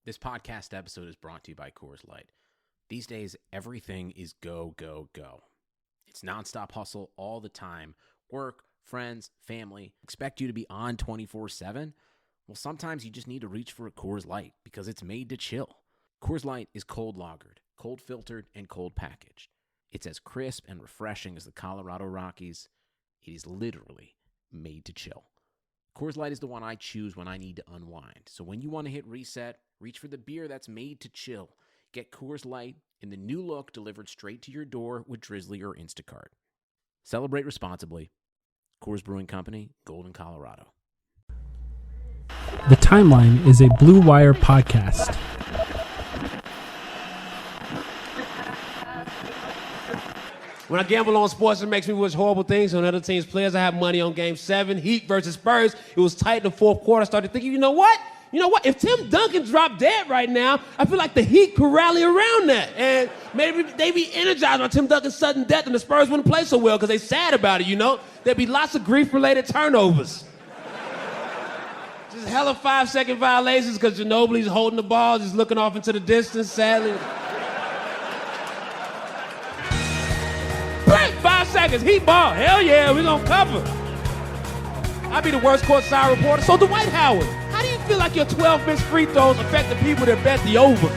This podcast episode is brought to you by Coors Light. These days, everything is go, go, go. It's nonstop hustle all the time. Work, friends, family, expect you to be on 24/7. Well, sometimes you just need to reach for a Coors Light because it's made to chill. Coors Light is cold lagered, cold filtered, and cold packaged. It's as crisp and refreshing as the Colorado Rockies. It is literally made to chill. Coors Light is the one I choose when I need to unwind. So when you want to hit reset, reach for the beer that's made to chill. Get Coors Light in the new look delivered straight to your door with Drizzly or Instacart. Celebrate responsibly. Coors Brewing Company, Golden, Colorado. The Timeline is a Blue Wire podcast. When I gamble on sports, it makes me wish horrible things on other teams' players. I have money on Game 7, Heat versus Spurs. It was tight in the fourth quarter. I started thinking, you know what? If Tim Duncan dropped dead right now, I feel like the Heat could rally around that. And maybe they'd be energized by Tim Duncan's sudden death and the Spurs wouldn't play so well because they're sad about it, There'd be lots of grief-related turnovers. Just hella 5-second violations because Ginobili's holding the ball, just looking off into the distance, sadly. 5 seconds, Heat ball. Hell yeah, we're gonna cover. I'd be the worst courtside reporter. So Dwight Howard, how do you feel like your 12 missed free throws affect the people that bet the over?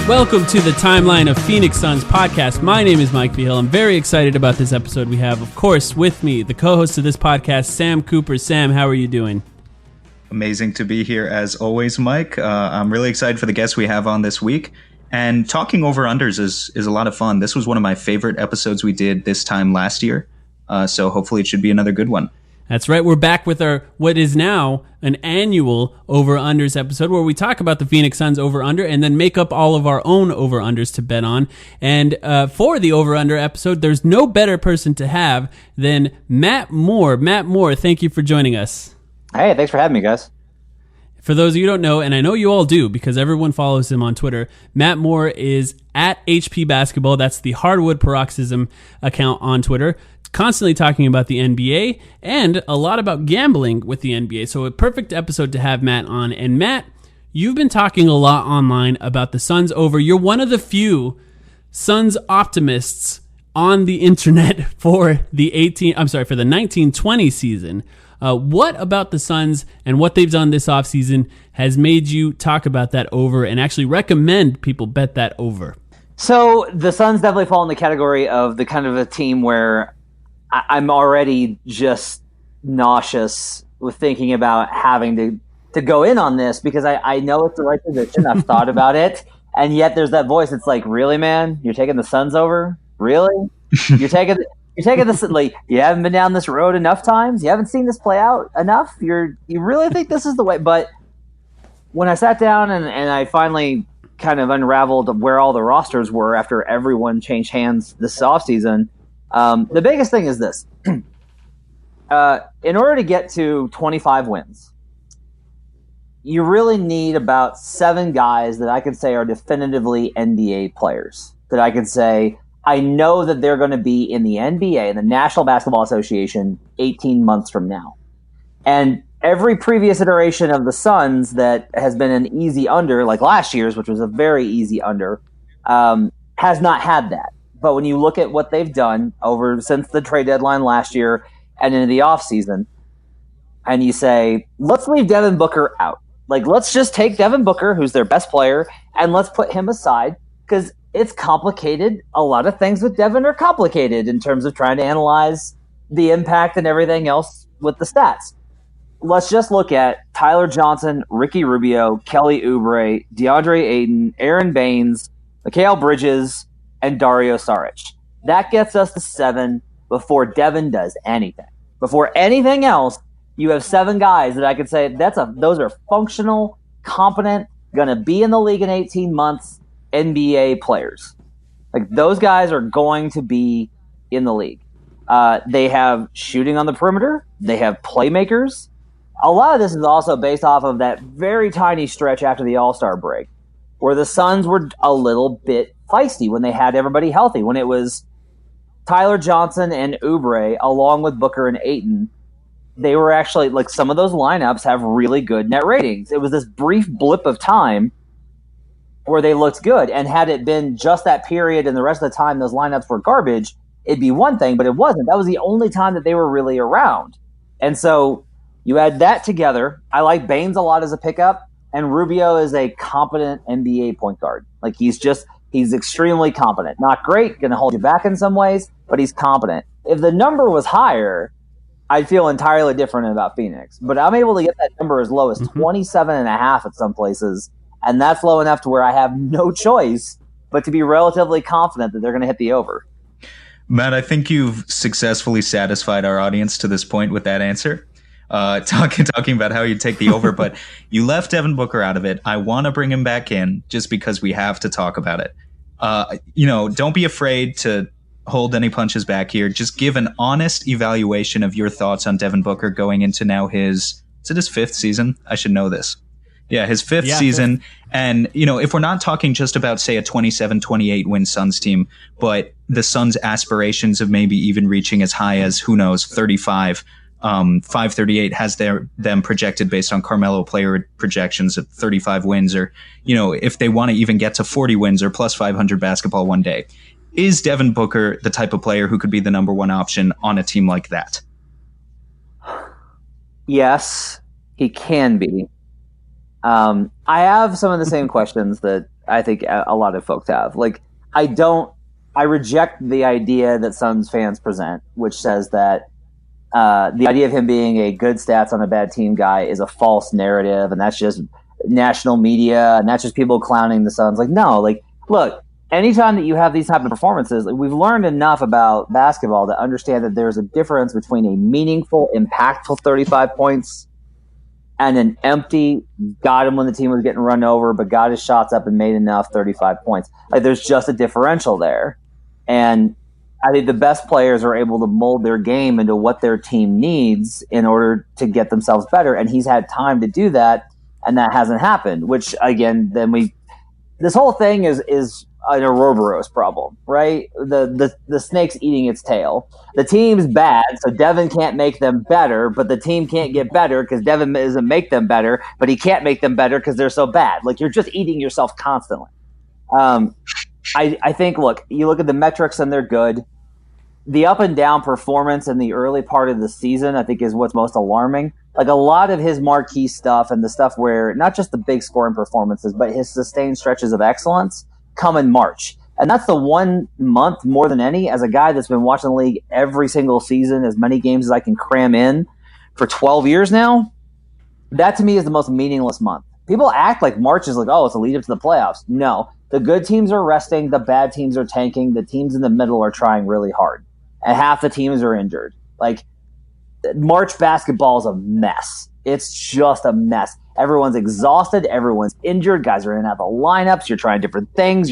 Welcome to the Timeline of Phoenix Suns podcast. My name is Mike Behill. I'm very excited about this episode. We have, of course, with me, the co-host of this podcast, Sam Cooper. Sam, how are you doing? Amazing to be here as always, Mike. I'm really excited for the guests we have on this week. And talking over-unders is a lot of fun. This was one of my favorite episodes we did this time last year. So hopefully it should be another good one. That's right. We're back with our what is now an annual over-unders episode where we talk about the Phoenix Suns over-under and then make up all of our own over-unders to bet on. And for the over-under episode, there's no better person to have than Matt Moore. Matt Moore, thank you for joining us. Hey, thanks for having me, guys. For those of you who don't know, and I know you all do because everyone follows him on Twitter, Matt Moore is at HP Basketball. That's the Hardwood Paroxysm account on Twitter. Constantly talking about the NBA and a lot about gambling with the NBA. So a perfect episode to have Matt on. And Matt, you've been talking a lot online about the Suns over. You're one of the few Suns optimists on the internet for the 1920 season. What about the Suns and what they've done this offseason has made you talk about that over and actually recommend people bet that over? So the Suns definitely fall in the category of the kind of a team where I'm already just nauseous with thinking about having to go in on this because I know it's the right position. I've thought about it. And yet there's that voice. It's like, really, man? You're taking the Suns over? Really? You're taking this, like, you haven't been down this road enough times? You haven't seen this play out enough? You really think this is the way? But when I sat down and I finally kind of unraveled where all the rosters were after everyone changed hands this offseason, the biggest thing is this. In order to get to 25 wins, you really need about 7 guys that I could say are definitively NBA players. That I could say, I know that they're going to be in the NBA, in the National Basketball Association, 18 months from now. And every previous iteration of the Suns that has been an easy under, like last year's, which was a very easy under, has not had that. But when you look at what they've done since the trade deadline last year and into the offseason, and you say, let's leave Devin Booker out. Like, let's just take Devin Booker, who's their best player, and let's put him aside because it's complicated. A lot of things with Devin are complicated in terms of trying to analyze the impact and everything else with the stats. Let's just look at Tyler Johnson, Ricky Rubio, Kelly Oubre, DeAndre Ayton, Aaron Baines, Mikal Bridges, and Dario Saric. That gets us to 7 before Devin does anything. Before anything else, you have 7 guys that I could say those are functional, competent, going to be in the league in 18 months NBA players. Like, those guys are going to be in the league. They have shooting on the perimeter. They have playmakers. A lot of this is also based off of that very tiny stretch after the All-Star break where the Suns were a little bit feisty when they had everybody healthy. When it was Tyler Johnson and Oubre, along with Booker and Ayton, they were actually, like, some of those lineups have really good net ratings. It was this brief blip of time where they looked good. And had it been just that period and the rest of the time those lineups were garbage, it'd be one thing, but it wasn't. That was the only time that they were really around. And so you add that together. I like Baines a lot as a pickup, and Rubio is a competent NBA point guard. Like, he's extremely competent. Not great, going to hold you back in some ways, but he's competent. If the number was higher, I'd feel entirely different about Phoenix. But I'm able to get that number as low as 27.5 at some places, and that's low enough to where I have no choice but to be relatively confident that they're going to hit the over. Matt, I think you've successfully satisfied our audience to this point with that answer. Talking about how you take the over, but you left Devin Booker out of it. I want to bring him back in just because we have to talk about it. Don't be afraid to hold any punches back here. Just give an honest evaluation of your thoughts on Devin Booker going into now is it his fifth season? I should know this. Yeah, his fifth season. Fifth. And, if we're not talking just about, say, a 27-28 win Suns team, but the Suns' aspirations of maybe even reaching as high as, who knows, 35, 538 has them projected based on Carmelo player projections at 35 wins, or, if they want to even get to 40 wins or plus 500 basketball one day. Is Devin Booker the type of player who could be the number one option on a team like that? Yes, he can be. I have some of the same questions that I think a lot of folks have. Like, I reject the idea that Suns fans present, which says that the idea of him being a good stats on a bad team guy is a false narrative, and that's just national media, and that's just people clowning the Suns. Like, no, like, look, anytime that you have these type of performances, like, we've learned enough about basketball to understand that there's a difference between a meaningful, impactful 35 points and an empty, got him when the team was getting run over, but got his shots up and made enough 35 points. Like, there's just a differential there. And I think the best players are able to mold their game into what their team needs in order to get themselves better. And he's had time to do that, and that hasn't happened, which, again, this whole thing is an Ouroboros problem, right? The snake's eating its tail. The team's bad, so Devin can't make them better, but the team can't get better because Devin doesn't make them better, but he can't make them better because they're so bad. Like, you're just eating yourself constantly. I think, look, you look at the metrics and they're good. The up and down performance in the early part of the season, I think, is what's most alarming. Like, a lot of his marquee stuff and the stuff where not just the big scoring performances, but his sustained stretches of excellence come in March. And that's the 1 month more than any, as a guy that's been watching the league every single season, as many games as I can cram in for 12 years now. That to me is the most meaningless month. People act like March is like, oh, it's a lead up to the playoffs. No, the good teams are resting. The bad teams are tanking. The teams in the middle are trying really hard. And half the teams are injured. Like, March basketball is a mess. It's just a mess. Everyone's exhausted. Everyone's injured. Guys are in and out of the lineups. You're trying different things.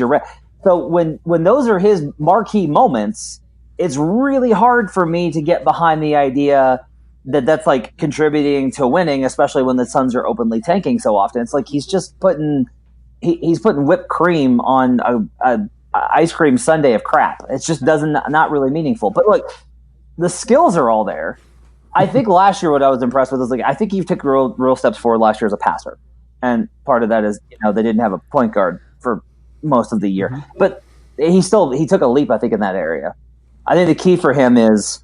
So when those are his marquee moments, it's really hard for me to get behind the idea that that's like contributing to winning, especially when the Suns are openly tanking so often. It's like he's just putting whipped cream on a ice cream sundae of crap. It's just not really meaningful. But look, the skills are all there. I think last year what I was impressed with is, like, I think he took real steps forward last year as a passer, and part of that is they didn't have a point guard for most of the year, but he took a leap, I think, in that area. I think the key for him is,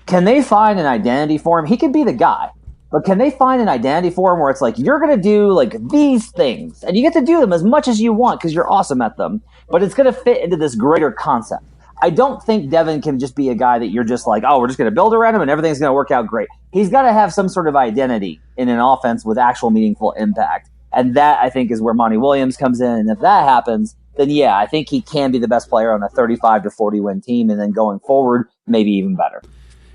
can they find an identity for him? He could be the guy, but can they find an identity for him where it's like, you're going to do like these things, and you get to do them as much as you want because you're awesome at them, but it's going to fit into this greater concept. I don't think Devin can just be a guy that you're just like, oh, we're just going to build around him and everything's going to work out great. He's got to have some sort of identity in an offense with actual meaningful impact. And that, I think, is where Monty Williams comes in. And if that happens, then yeah, I think he can be the best player on a 35 to 40 win team. And then going forward, maybe even better.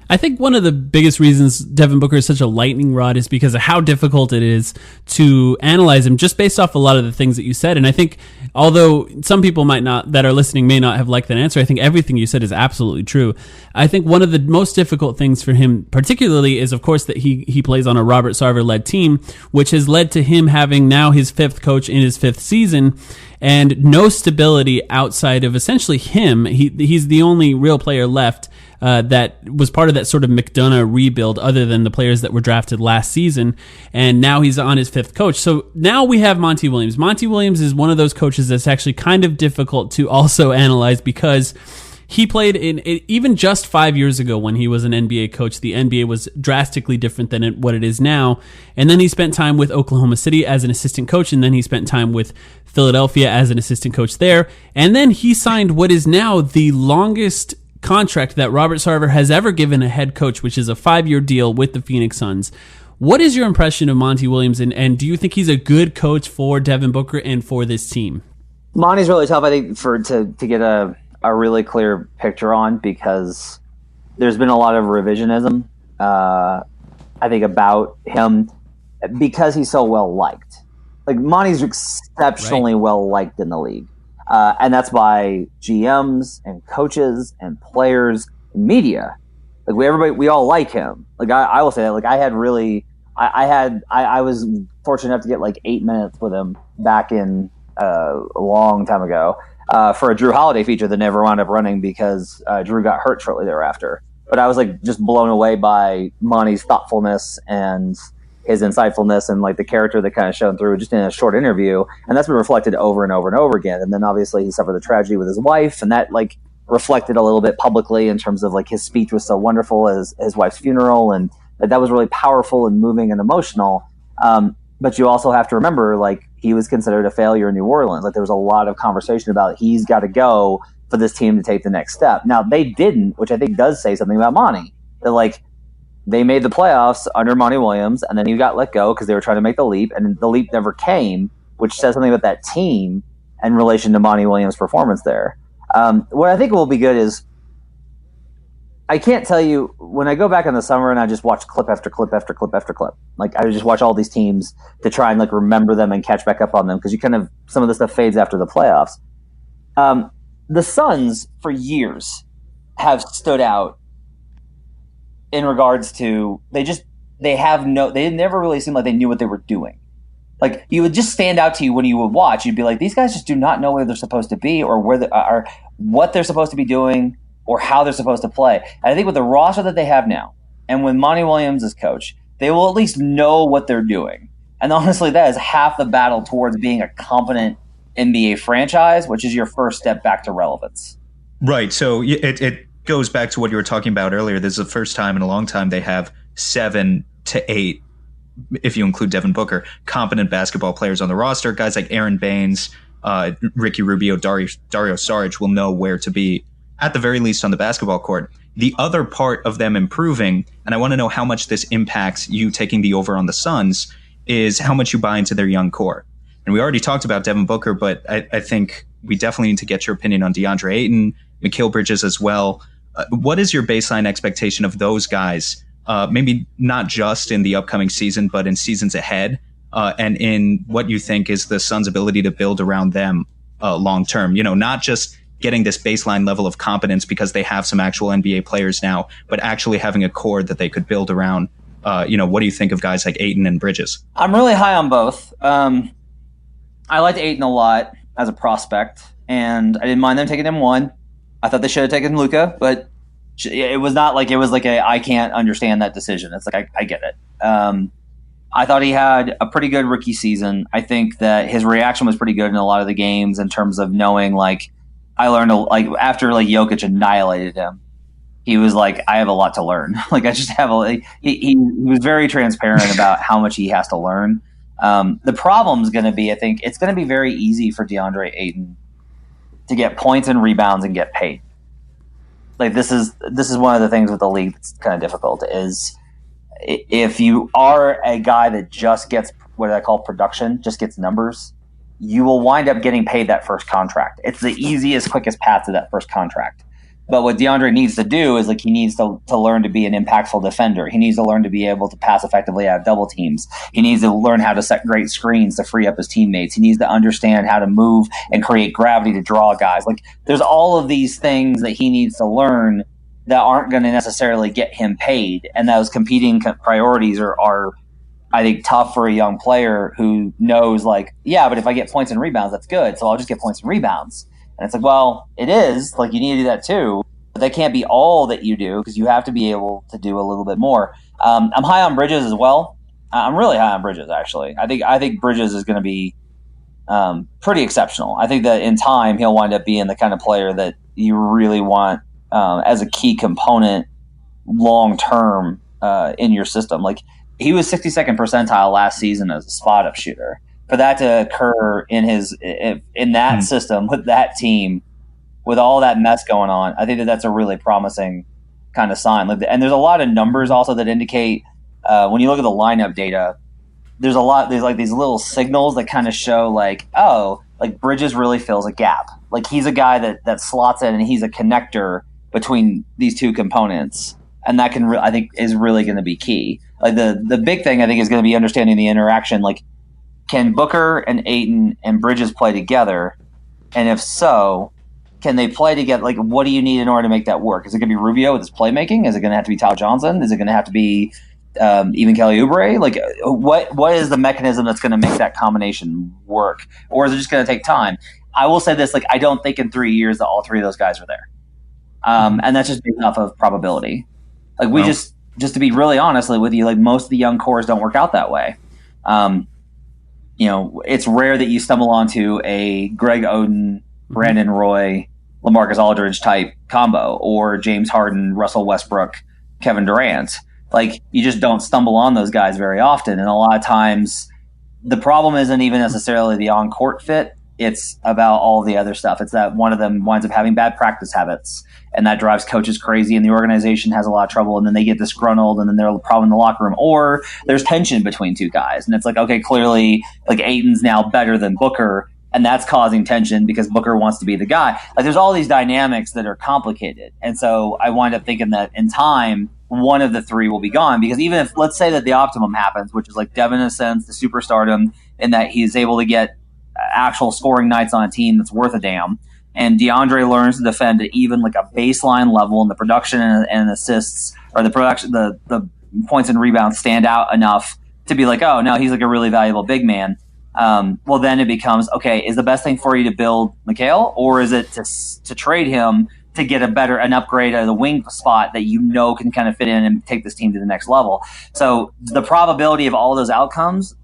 I think one of the biggest reasons Devin Booker is such a lightning rod is because of how difficult it is to analyze him just based off a lot of the things that you said. And I think, although some people might not, that are listening, may not have liked that answer, I think everything you said is absolutely true. I think one of the most difficult things for him particularly is, of course, that he plays on a Robert Sarver-led team, which has led to him having now his fifth coach in his fifth season and no stability outside of essentially him. He's the only real player left that was part of that sort of McDonough rebuild other than the players that were drafted last season. And now he's on his fifth coach. So now we have Monty Williams. Monty Williams is one of those coaches that's actually kind of difficult to also analyze because he played in even just 5 years ago when he was an NBA coach. The NBA was drastically different than what it is now. And then he spent time with Oklahoma City as an assistant coach. And then he spent time with Philadelphia as an assistant coach there. And then he signed what is now the longest contract that Robert Sarver has ever given a head coach, which is a 5-year deal with the Phoenix Suns. What is your impression of Monty Williams, and do you think he's a good coach for Devin Booker and for this team? Monty's really tough, I think, to get a really clear picture on, because there's been a lot of revisionism, I think, about him because he's so well liked. Like, Monty's exceptionally well liked in the league. And that's by GMs and coaches and players and media. Like, we all like him. Like, I will say that. Like, I was fortunate enough to get like 8 minutes with him back in a long time ago for a Drew Holiday feature that never wound up running because Drew got hurt shortly thereafter. But I was like just blown away by Monty's thoughtfulness and his insightfulness and like the character that kind of shone through just in a short interview. And that's been reflected over and over and over again. And then obviously he suffered the tragedy with his wife, and that like reflected a little bit publicly in terms of like his speech was so wonderful as his wife's funeral. And that was really powerful and moving and emotional. But you also have to remember, like, he was considered a failure in New Orleans. Like, there was a lot of conversation about he's got to go for this team to take the next step. Now they didn't, which I think does say something about Monty. That like, they made the playoffs under Monty Williams, and then he got let go because they were trying to make the leap, and the leap never came, which says something about that team in relation to Monty Williams' performance there. What I think will be good is, I can't tell you, when I go back in the summer and I just watch clip after clip after clip after clip, like I just watch all these teams to try and like remember them and catch back up on them, because you kind of, some of the stuff fades after the playoffs. The Suns for years have stood out in regards to they never really seemed like they knew what they were doing. Like, you would just stand out to you when you would watch. You'd be like, these guys just do not know where they're supposed to be, or where they are, what they're supposed to be doing, or how they're supposed to play. And I think with the roster that they have now, and when Monty Williams is coach, they will at least know what they're doing. And honestly, that is half the battle towards being a competent NBA franchise, which is your first step back to relevance. Right. So it goes back to what you were talking about earlier. This is the first time in a long time they have 7 to 8, if you include Devin Booker, competent basketball players on the roster. Guys like Aaron Baines, Ricky Rubio, Dario Saric will know where to be, at the very least, on the basketball court. The other part of them improving, and I want to know how much this impacts you taking the over on the Suns, is how much you buy into their young core. And we already talked about Devin Booker, but I think we definitely need to get your opinion on DeAndre Ayton, Mikal Bridges as well. What is your baseline expectation of those guys? Maybe not just in the upcoming season, but in seasons ahead, and in what you think is the Suns' ability to build around them long term. You know, not just getting this baseline level of competence because they have some actual NBA players now, but actually having a core that they could build around. What do you think of guys like Ayton and Bridges? I'm really high on both. I liked Ayton a lot as a prospect, and I didn't mind them taking him 1. I thought they should have taken Luka, but it was not like it was like I can't understand that decision. It's like I get it. I thought he had a pretty good rookie season. I think that his reaction was pretty good in a lot of the games in terms of knowing, like, I learned, like, after like Jokic annihilated him, he was like, I have a lot to learn. Like, I just have he was very transparent about how much he has to learn. The problem is going to be, I think it's going to be very easy for DeAndre Ayton to get points and rebounds and get paid. Like, this is one of the things with the league that's kind of difficult, is if you are a guy that just gets what I call production, just gets numbers, you will wind up getting paid that first contract. It's the easiest, quickest path to that first contract. But what DeAndre needs to do is like he needs to learn to be an impactful defender. He needs to learn to be able to pass effectively out of double teams. He needs to learn how to set great screens to free up his teammates. He needs to understand how to move and create gravity to draw guys. Like there's all of these things that he needs to learn that aren't going to necessarily get him paid. And those competing priorities are I think tough for a young player who knows like, yeah, but if I get points and rebounds, that's good. So I'll just get points and rebounds. And it's like, well, it is. Like, you need to do that too. But that can't be all that you do because you have to be able to do a little bit more. I'm high on Bridges as well. I'm really high on Bridges, actually. I think Bridges is going to be pretty exceptional. I think that in time he'll wind up being the kind of player that you really want as a key component long-term in your system. Like, he was 62nd percentile last season as a spot-up shooter. For that to occur in that system with that team, with all that mess going on, I think that's a really promising kind of sign. And there's a lot of numbers also that indicate when you look at the lineup data, there's like these little signals that kind of show like, oh, like Bridges really fills a gap. Like he's a guy that slots in and he's a connector between these two components, and that I think is really going to be key. Like the big thing I think is going to be understanding the interaction. Like, can Booker and Ayton and Bridges play together? And if so, can they play together? Like, what do you need in order to make that work? Is it going to be Rubio with his playmaking? Is it going to have to be Tyler Johnson? Is it going to have to be even Kelly Oubre? Like, what is the mechanism that's going to make that combination work? Or is it just going to take time? I will say this, like, I don't think in 3 years that all three of those guys are there. And that's just based off of probability. Like, we just to be really honest with you, like, most of the young cores don't work out that way. It's rare that you stumble onto a Greg Oden, Brandon Roy, LaMarcus Aldridge type combo, or James Harden, Russell Westbrook, Kevin Durant. Like, you just don't stumble on those guys very often. And a lot of times the problem isn't even necessarily the on-court fit. It's about all the other stuff. It's that one of them winds up having bad practice habits, and that drives coaches crazy, and the organization has a lot of trouble, and then they get disgruntled, and then there's a problem in the locker room, or there's tension between two guys. And it's like, okay, clearly, like, Ayton's now better than Booker, and that's causing tension because Booker wants to be the guy. Like, there's all these dynamics that are complicated. And so I wind up thinking that in time, one of the three will be gone, because even if, let's say that the optimum happens, which is like Devin ascends to superstardom in that he's able to get actual scoring nights on a team that's worth a damn, and DeAndre learns to defend at even like a baseline level, and the production and assists, or the points and rebounds stand out enough to be like, oh no, he's like a really valuable big man. Well, then it becomes, okay, is the best thing for you to build McHale, or is it to trade him to get an upgrade at the wing spot that you know can kind of fit in and take this team to the next level? So the probability of all those outcomes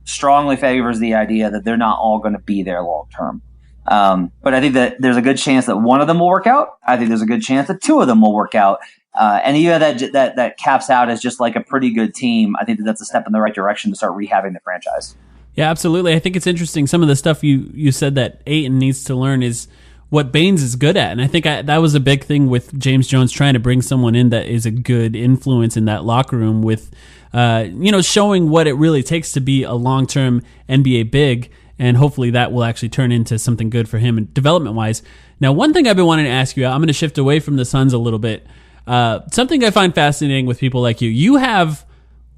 strongly favors the idea that they're not all going to be there long term. But I think that there's a good chance that one of them will work out. I think there's a good chance that two of them will work out. And even that caps out as just like a pretty good team. I think that's a step in the right direction to start rehabbing the franchise. Yeah, absolutely. I think it's interesting. Some of the stuff you said that Ayton needs to learn is what Baines is good at. And I think that was a big thing with James Jones trying to bring someone in that is a good influence in that locker room with, showing what it really takes to be a long-term NBA big. And hopefully that will actually turn into something good for him development-wise. Now, one thing I've been wanting to ask you, I'm going to shift away from the Suns a little bit. Something I find fascinating with people like you. You have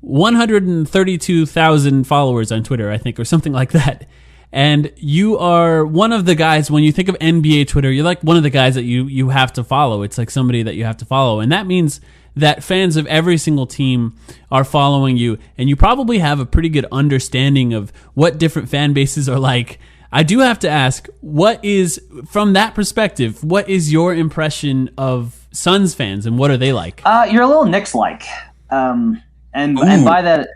132,000 followers on Twitter, I think, or something like that. And you are one of the guys, when you think of NBA Twitter, you're like one of the guys that you have to follow. It's like somebody that you have to follow. And that means that fans of every single team are following you. And you probably have a pretty good understanding of what different fan bases are like. I do have to ask, from that perspective, what is your impression of Suns fans and what are they like? You're a little Knicks-like. And by that...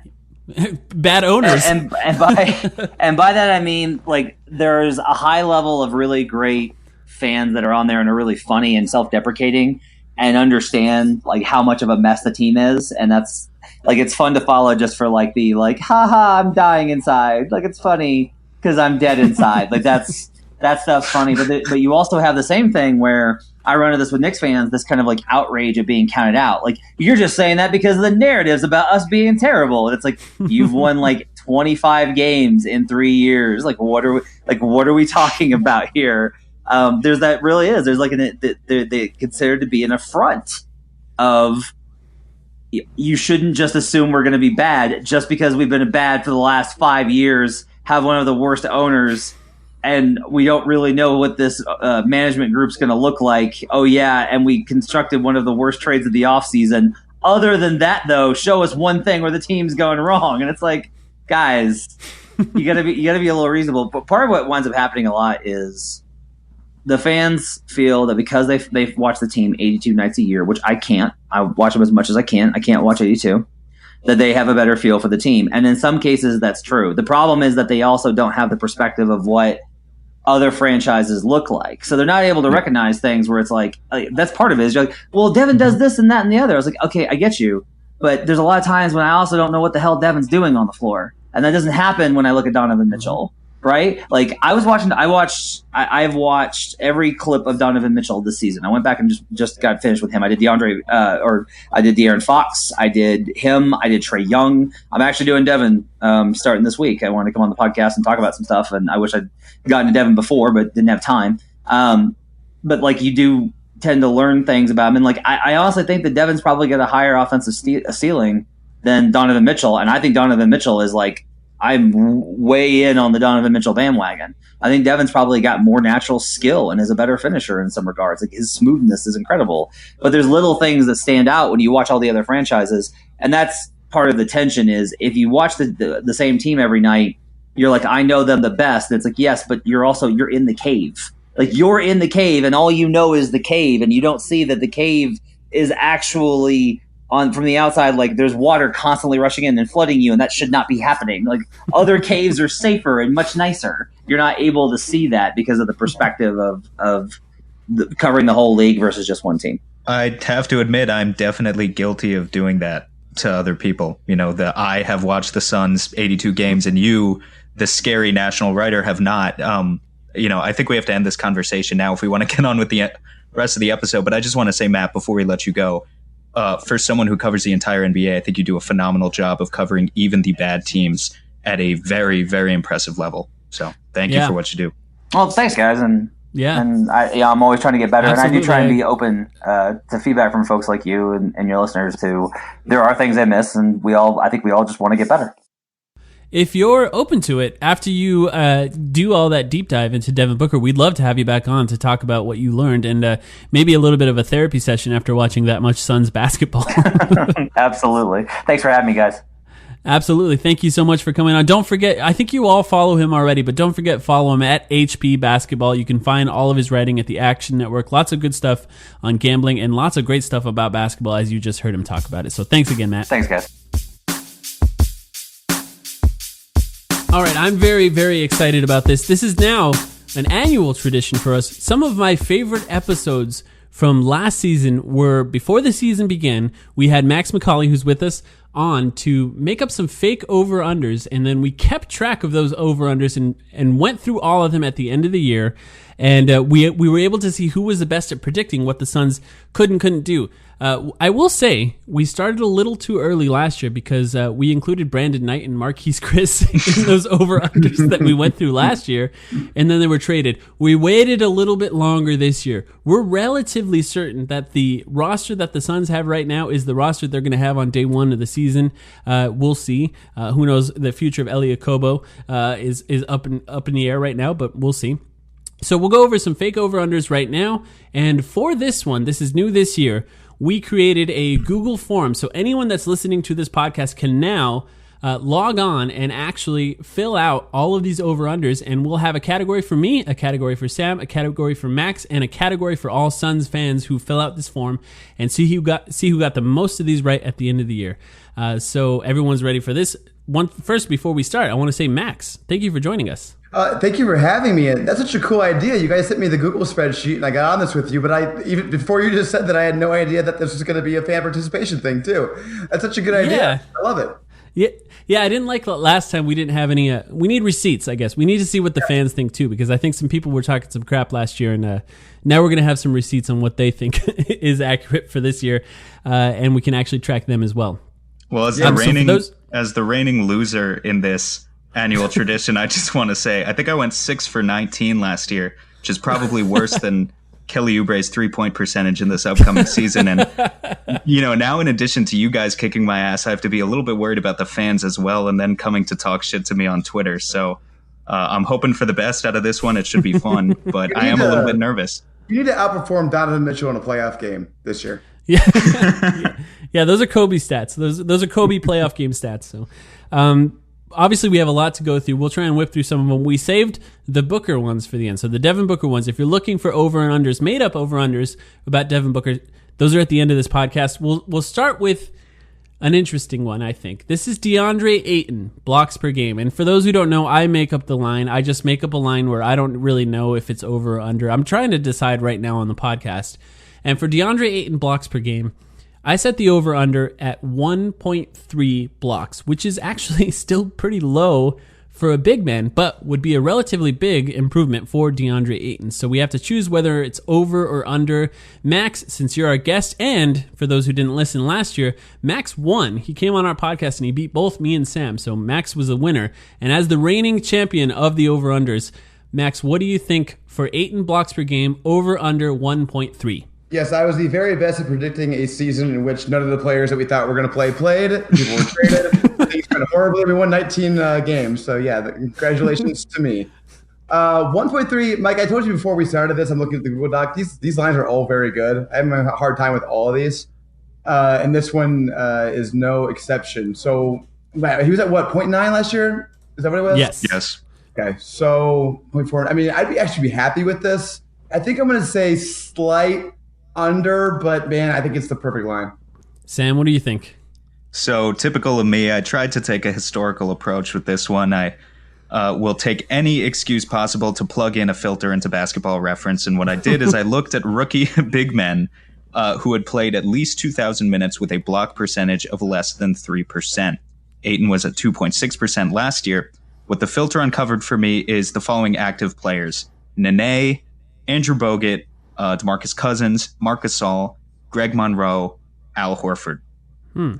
Bad owners. And by that I mean, like, there's a high level of really great fans that are on there and are really funny and self-deprecating and understand like how much of a mess the team is, and that's like, it's fun to follow just for like the like, haha, I'm dying inside, like it's funny because I'm dead inside. Like that stuff's funny, but you also have the same thing where I run into this with Knicks fans, this kind of like outrage of being counted out. Like, you're just saying that because the narrative's about us being terrible. And it's like, you've won like 25 games in 3 years. Like, what are we talking about here? There's that really is. There's like they consider to be an affront of you shouldn't just assume we're going to be bad just because we've been bad for the last 5 years, have one of the worst owners, and we don't really know what this management group's going to look like. Oh, yeah, and we constructed one of the worst trades of the offseason. Other than that, though, show us one thing where the team's going wrong. And it's like, guys, you gotta be a little reasonable. But part of what winds up happening a lot is the fans feel that because they've watched the team 82 nights a year, which I can't. I watch them as much as I can. I can't watch 82. That they have a better feel for the team. And in some cases, that's true. The problem is that they also don't have the perspective of what other franchises look like. So they're not able to recognize things where it's like that's part of it. Is you're like, well, Devin does this and that and the other. I was like, okay, I get you. But there's a lot of times when I also don't know what the hell Devin's doing on the floor. And that doesn't happen when I look at Donovan Mitchell. Right? Like I've watched every clip of Donovan Mitchell this season. I went back and just got finished with him. I did I did De'Aaron Fox. I did him. I did Trae Young. I'm actually doing Devin starting this week. I wanted to come on the podcast and talk about some stuff, and I wish I'd gotten to Devin before, but didn't have time. But like you do tend to learn things about him, and like I honestly think that Devin's probably got a higher offensive ceiling than Donovan Mitchell, and I think Donovan Mitchell is like. I'm way in on the Donovan Mitchell bandwagon. I think Devin's probably got more natural skill and is a better finisher in some regards. Like his smoothness is incredible. But there's little things that stand out when you watch all the other franchises. And that's part of the tension is if you watch the same team every night, you're like, I know them the best. And it's like, yes, but you're in the cave. Like you're in the cave and all you know is the cave. And you don't see that the cave is actually from the outside, like there's water constantly rushing in and flooding you, and that should not be happening. Like other caves are safer and much nicer. You're not able to see that because of the perspective of covering the whole league versus just one team. I have to admit, I'm definitely guilty of doing that to other people. You know, I have watched the Suns 82 games, and you, the scary national writer, have not. I think we have to end this conversation now if we want to get on with the rest of the episode. But I just want to say, Matt, before we let you go. For someone who covers the entire NBA, I think you do a phenomenal job of covering even the bad teams at a very, very impressive level. So thank you for what you do. Well, thanks, guys. And I'm always trying to get better. Absolutely. And I do try and be open to feedback from folks like you and your listeners too. There are things I miss, and I think we all just want to get better. If you're open to it, after you do all that deep dive into Devin Booker, we'd love to have you back on to talk about what you learned and maybe a little bit of a therapy session after watching that much Suns basketball. Absolutely. Thanks for having me, guys. Absolutely. Thank you so much for coming on. Don't forget, I think you all follow him already, but don't forget, follow him at HP Basketball. You can find all of his writing at the Action Network. Lots of good stuff on gambling and lots of great stuff about basketball, as you just heard him talk about it. So thanks again, Matt. Thanks, guys. All right, I'm very, very excited about this. This is now an annual tradition for us. Some of my favorite episodes from last season were before the season began. We had Max McCauley, who's with us, on to make up some fake over-unders, and then we kept track of those over-unders and went through all of them at the end of the year, and we were able to see who was the best at predicting what the Suns could and couldn't do. I will say we started a little too early last year because we included Brandon Knight and Marquise Chris in those over-unders that we went through last year, and then they were traded. We waited a little bit longer this year. We're relatively certain that the roster that the Suns have right now is the roster they're going to have on day one of the season. We'll see. Who knows? The future of Elie Okobo is up in the air right now, but we'll see. So we'll go over some fake over-unders right now, and for this one, this is new this year, we created a Google form, so anyone that's listening to this podcast can now log on and actually fill out all of these over-unders, and we'll have a category for me, a category for Sam, a category for Max, and a category for all Suns fans who fill out this form, and see who got the most of these right at the end of the year. So everyone's ready for this. First, before we start, I want to say, Max, thank you for joining us. Thank you for having me. That's such a cool idea. You guys sent me the Google spreadsheet, and I got on this with you. But even before you just said that, I had no idea that this was going to be a fan participation thing too. That's such a good idea. Yeah. I love it. Yeah. I didn't like last time. We didn't have any. We need receipts, I guess. We need to see what the fans think too, because I think some people were talking some crap last year, and now we're going to have some receipts on what they think is accurate for this year, and we can actually track them as well. Well, as the reigning loser in this annual tradition, I just want to say, I think I went 6 for 19 last year. which is probably worse than Kelly Oubre's 3-point percentage in this upcoming season. And, now in addition to you guys kicking my ass, I have to be a little bit worried about the fans as well, and then coming to talk shit to me on Twitter. So I'm hoping for the best out of this one. It should be fun, but I am a little bit nervous. You need to outperform Donovan Mitchell in a playoff game this year. Yeah, those are Kobe stats. Those are Kobe playoff game stats. So, obviously, we have a lot to go through. We'll try and whip through some of them. We saved the Booker ones for the end. So the Devin Booker ones, if you're looking for over and unders, made up over unders about Devin Booker, those are at the end of this podcast. We'll start with an interesting one, I think. This is DeAndre Ayton, blocks per game. And for those who don't know, I make up the line. I just make up a line where I don't really know if it's over or under. I'm trying to decide right now on the podcast. And for DeAndre Ayton blocks per game, I set the over-under at 1.3 blocks, which is actually still pretty low for a big man, but would be a relatively big improvement for DeAndre Ayton. So we have to choose whether it's over or under. Max, since you're our guest, and for those who didn't listen last year, Max won. He came on our podcast and he beat both me and Sam, so Max was a winner. And as the reigning champion of the over-unders, Max, what do you think for Ayton blocks per game, over-under 1.3? Yes, I was the very best at predicting a season in which none of the players that we thought were going to play played. People were traded. Things went horribly. We won 19 games. So, yeah, congratulations to me. 1.3, Mike, I told you before we started this, I'm looking at the Google Doc. These lines are all very good. I have a hard time with all of these. And this one is no exception. So, he was at what, 0.9 last year? Is that what it was? Yes. Okay, so 0.4. I mean, I'd actually be happy with this. I think I'm going to say slight under, but man, I think it's the perfect line. Sam, what do you think? So typical of me, I tried to take a historical approach with this one. I will take any excuse possible to plug in a filter into Basketball Reference. And what I did is I looked at rookie big men who had played at least 2,000 minutes with a block percentage of less than 3%. Ayton was at 2.6% last year. What the filter uncovered for me is the following active players: Nene, Andrew Bogut, DeMarcus Cousins, Marc Gasol, Greg Monroe, Al Horford.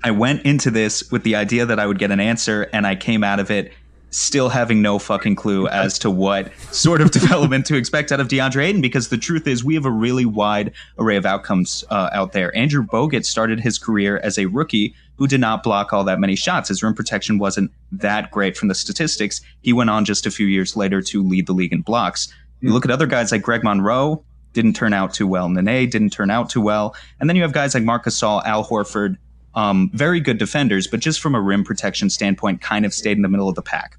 I went into this with the idea that I would get an answer, and I came out of it still having no fucking clue as to what sort of development to expect out of DeAndre Ayton, because the truth is we have a really wide array of outcomes out there. Andrew Bogut started his career as a rookie who did not block all that many shots. His rim protection wasn't that great from the statistics. He went on just a few years later to lead the league in blocks. You look at other guys like Greg Monroe, didn't turn out too well. Nene didn't turn out too well. And then you have guys like Marc Gasol, Al Horford, very good defenders, but just from a rim protection standpoint, kind of stayed in the middle of the pack.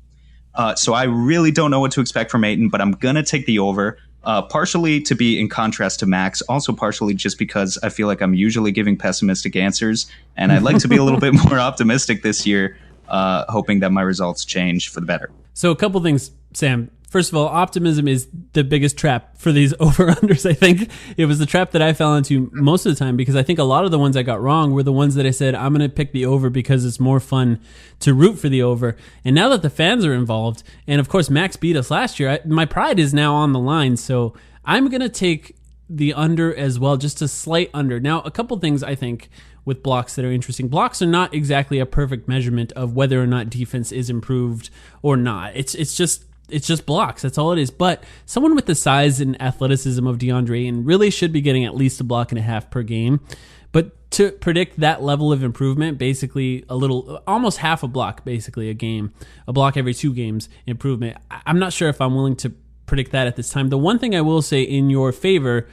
So I really don't know what to expect from Ayton, but I'm going to take the over, partially to be in contrast to Max, also partially just because I feel like I'm usually giving pessimistic answers, and I'd like to be a little bit more optimistic this year, hoping that my results change for the better. So a couple things, Sam. First of all, optimism is the biggest trap for these over-unders, I think. It was the trap that I fell into most of the time, because I think a lot of the ones I got wrong were the ones that I said, I'm going to pick the over because it's more fun to root for the over. And now that the fans are involved, and of course Max beat us last year, my pride is now on the line. So I'm going to take the under as well, just a slight under. Now, a couple things I think with blocks that are interesting. Blocks are not exactly a perfect measurement of whether or not defense is improved or not. It's just blocks. That's all it is. But someone with the size and athleticism of DeAndre Ayton really should be getting at least a block and a half per game. But to predict that level of improvement, basically almost half a block, basically a game, a block every 2 games improvement, I'm not sure if I'm willing to predict that at this time. The one thing I will say in your favor,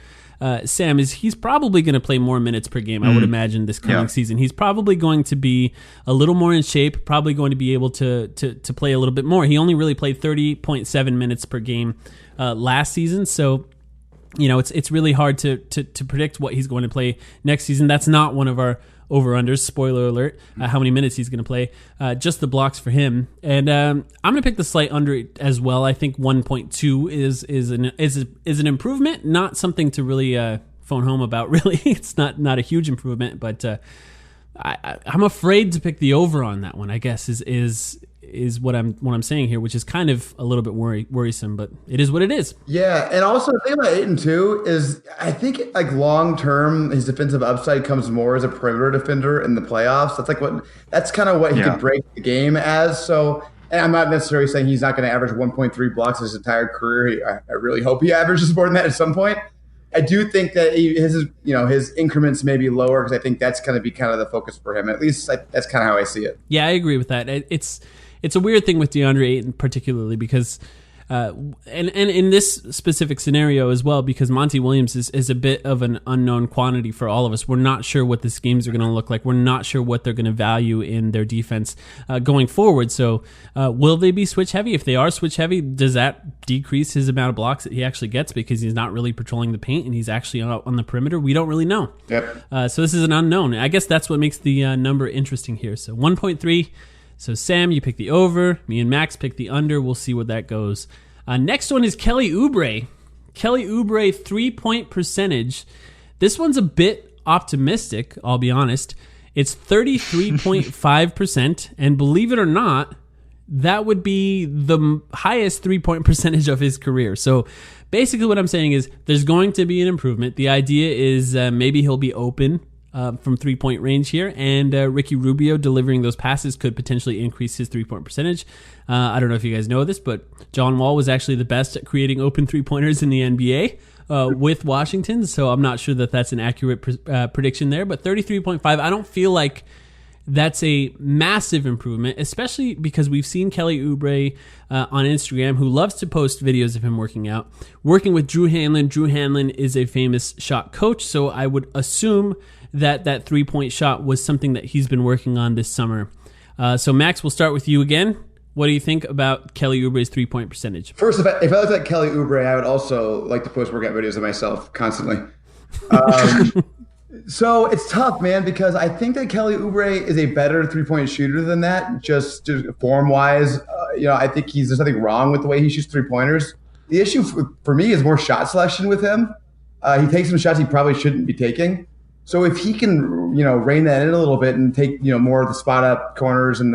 Sam, is he's probably going to play more minutes per game, I would imagine, this coming season. He's probably going to be a little more in shape, probably going to be able to play a little bit more. He only really played 30.7 minutes per game last season, so it's really hard to predict what he's going to play next season. That's not one of our over-unders, spoiler alert, how many minutes he's going to play, just the blocks for him. And I'm going to pick the slight under as well. I think 1.2 is an improvement, not something to really phone home about, really. It's not a huge improvement, but I'm afraid to pick the over on that one, I guess, is what I'm saying here, which is kind of a little bit worrisome, but it is what it is. Yeah, and also the thing about Ayton too is I think like long term his defensive upside comes more as a perimeter defender in the playoffs. That's kind of what he could break the game as. So And I'm not necessarily saying he's not going to average 1.3 blocks his entire career. I really hope he averages more than that at some point. I do think that his increments may be lower because I think that's going to be kind of the focus for him. At least that's kind of how I see it. Yeah, I agree with that. It's a weird thing with DeAndre Ayton particularly because and in this specific scenario as well, because Monty Williams is a bit of an unknown quantity for all of us. We're not sure what the schemes are going to look like. We're not sure what they're going to value in their defense going forward. So will they be switch heavy? If they are switch heavy, does that decrease his amount of blocks that he actually gets because he's not really patrolling the paint and he's actually out on the perimeter? We don't really know. Yep. So this is an unknown. I guess that's what makes the number interesting here. So 1.3. So Sam, you pick the over. Me and Max pick the under. We'll see where that goes. Next one is Kelly Oubre. Kelly Oubre 3-point percentage. This one's a bit optimistic, I'll be honest. It's 33.5%. And believe it or not, that would be the highest 3-point percentage of his career. So basically what I'm saying is there's going to be an improvement. The idea is maybe he'll be open from 3-point range here, and Ricky Rubio delivering those passes could potentially increase his 3-point percentage. I don't know if you guys know this, but John Wall was actually the best at creating open 3-pointers in the NBA with Washington, so I'm not sure that that's an accurate prediction there, but 33.5, I don't feel like that's a massive improvement, especially because we've seen Kelly Oubre on Instagram, who loves to post videos of him working out, working with Drew Hanlon. Drew Hanlon is a famous shot coach, so I would assume that 3-point shot was something that he's been working on this summer. So Max, we'll start with you again. What do you think about Kelly Oubre's 3-point percentage? First, if I looked at Kelly Oubre, I would also like to post workout videos of myself constantly. So it's tough, man, because I think that Kelly Oubre is a better 3-point shooter than that, just form-wise. I think there's nothing wrong with the way he shoots 3-pointers. The issue for me is more shot selection with him. He takes some shots he probably shouldn't be taking. So if he can, rein that in a little bit and take, more of the spot up corners and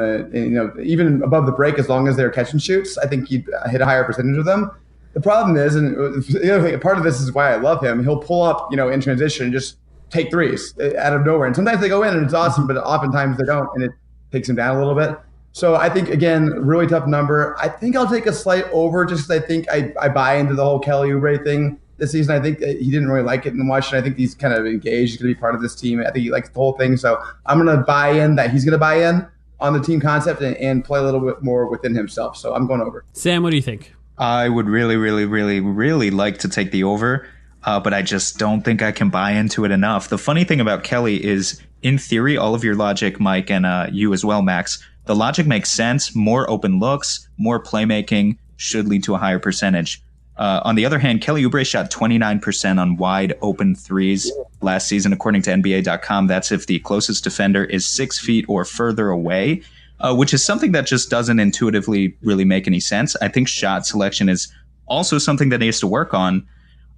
even above the break, as long as they're catch and shoots, I think he'd hit a higher percentage of them. The problem is, and the other thing, part of this is why I love him. He'll pull up, in transition and just take threes out of nowhere. And sometimes they go in and it's awesome, but oftentimes they don't, and it takes him down a little bit. So I think, again, really tough number. I think I'll take a slight over just because I think I buy into the whole Kelly Oubre thing this season. I think he didn't really like it in Washington. I think he's kind of engaged. He's going to be part of this team. I think he likes the whole thing. So I'm going to buy in that he's going to buy in on the team concept and play a little bit more within himself. So I'm going over. Sam, what do you think? I would really, really, really, really like to take the over, but I just don't think I can buy into it enough. The funny thing about Kelly is, in theory, all of your logic, Mike, and you as well, Max, the logic makes sense. More open looks, more playmaking should lead to a higher percentage. On the other hand, Kelly Oubre shot 29% on wide open threes last season, according to NBA.com. That's if the closest defender is 6 feet or further away, which is something that just doesn't intuitively really make any sense. I think shot selection is also something that he has to work on.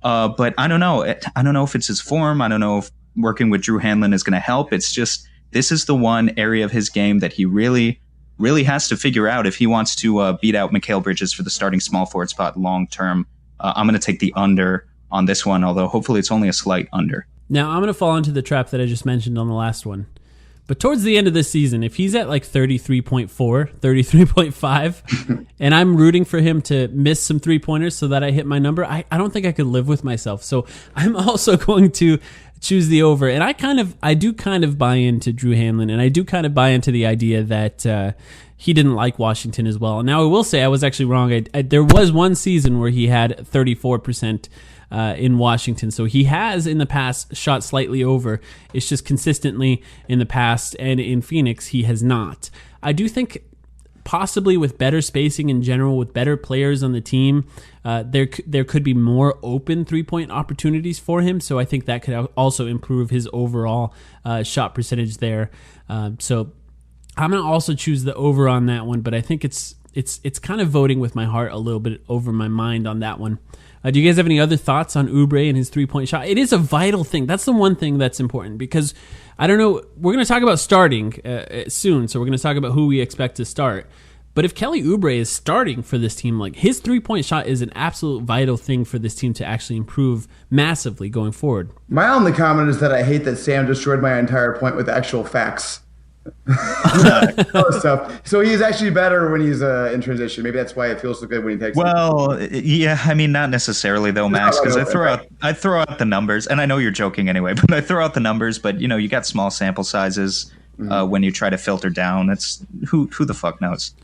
But I don't know. I don't know if it's his form. I don't know if working with Drew Hanlon is going to help. It's just, this is the one area of his game that he really has to figure out if he wants to beat out Mikal Bridges for the starting small forward spot long term. I'm going to take the under on this one, although hopefully it's only a slight under. Now, I'm going to fall into the trap that I just mentioned on the last one. But towards the end of this season, if he's at like 33.4, 33.5, and I'm rooting for him to miss some 3-pointers so that I hit my number, I don't think I could live with myself. So I'm also going to choose the over. And I do kind of buy into Drew Hanlon, and I do kind of buy into the idea that he didn't like Washington as well. Now, I will say I was actually wrong. There was one season where he had 34% in Washington. So he has in the past shot slightly over. It's just consistently in the past, and in Phoenix, he has not. I do think possibly with better spacing in general, with better players on the team, there could be more open 3-point opportunities for him. So I think that could also improve his overall shot percentage there. So I'm going to also choose the over on that one, but I think it's kind of voting with my heart a little bit over my mind on that one. Do you guys have any other thoughts on Oubre and his 3-point shot? It is a vital thing. That's the one thing that's important because, I don't know, we're going to talk about starting soon, so we're going to talk about who we expect to start. But if Kelly Oubre is starting for this team, like his 3-point shot is an absolute vital thing for this team to actually improve massively going forward. My only comment is that I hate that Sam destroyed my entire point with actual facts. Stuff. So he's actually better when he's in transition. Maybe that's why it feels so good when he takes. Well, yeah, I mean, not necessarily though, Max, because I throw out the numbers, and I know you're joking anyway, but I throw out the numbers. But you got small sample sizes when you try to filter down. It's who the fuck knows.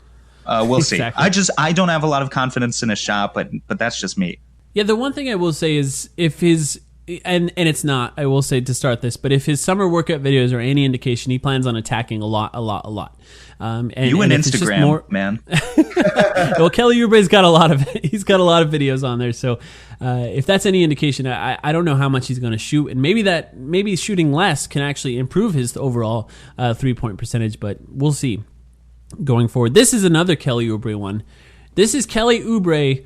We'll Exactly. see. I don't have a lot of confidence in his shot, but that's just me. Yeah, the one thing I will say is if his and it's not, I will say to start this, but if his summer workout videos are any indication, he plans on attacking a lot. And Instagram, man. Well, Kelly Oubre's got a lot of videos on there, so if that's any indication, I don't know how much he's going to shoot, and maybe shooting less can actually improve his overall 3-point percentage, but we'll see going forward. This is another Kelly Oubre one. This is Kelly Oubre.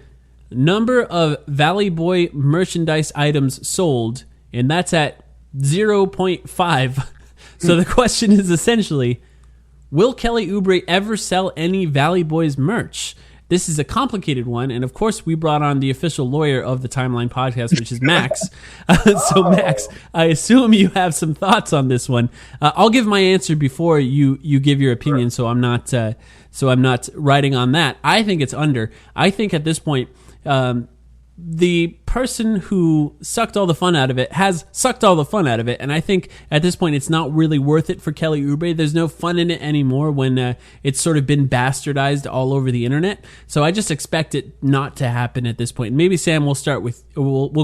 Number of Valley Boy merchandise items sold, and that's at 0.5. So the question is essentially, will Kelly Oubre ever sell any Valley Boys merch? This is a complicated one, and of course we brought on the official lawyer of the Timeline podcast, which is Max. So Max, I assume you have some thoughts on this one. I'll give my answer before you give your opinion, so I'm not writing on that. I think it's under. I think at this point, the person who sucked all the fun out of it has sucked all the fun out of it, and I think at this point it's not really worth it for Kelly Oubre. There's no fun in it anymore when it's sort of been bastardized all over the internet. So I just expect it not to happen at this point. Maybe Sam, we'll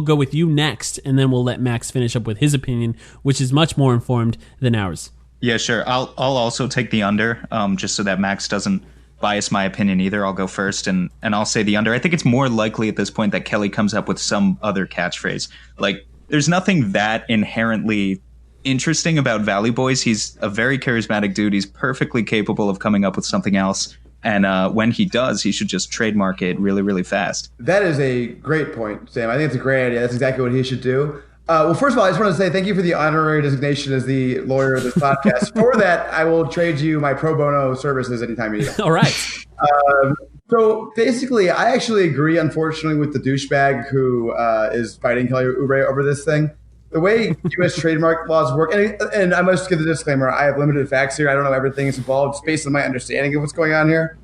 go with you next, and then we'll let Max finish up with his opinion, which is much more informed than ours. Yeah, sure. I'll also take the under, just so that Max doesn't bias my opinion either. I'll go first, and I'll say the under. I think it's more likely at this point that Kelly comes up with some other catchphrase. Like, there's nothing that inherently interesting about Valley Boys. He's a very charismatic dude. He's perfectly capable of coming up with something else. And when he does, he should just trademark it really, really fast. That is a great point, Sam. I think it's a great idea. That's exactly what he should do. Well, first of all, I just want to say thank you for the honorary designation as the lawyer of this podcast. For that, I will trade you my pro bono services anytime you need them. All right. So basically, I actually agree, unfortunately, with the douchebag who is fighting Kelly Oubre over this thing. The way U.S. trademark laws work, and I must give the disclaimer, I have limited facts here. I don't know everything that's involved. Just based on my understanding of what's going on here,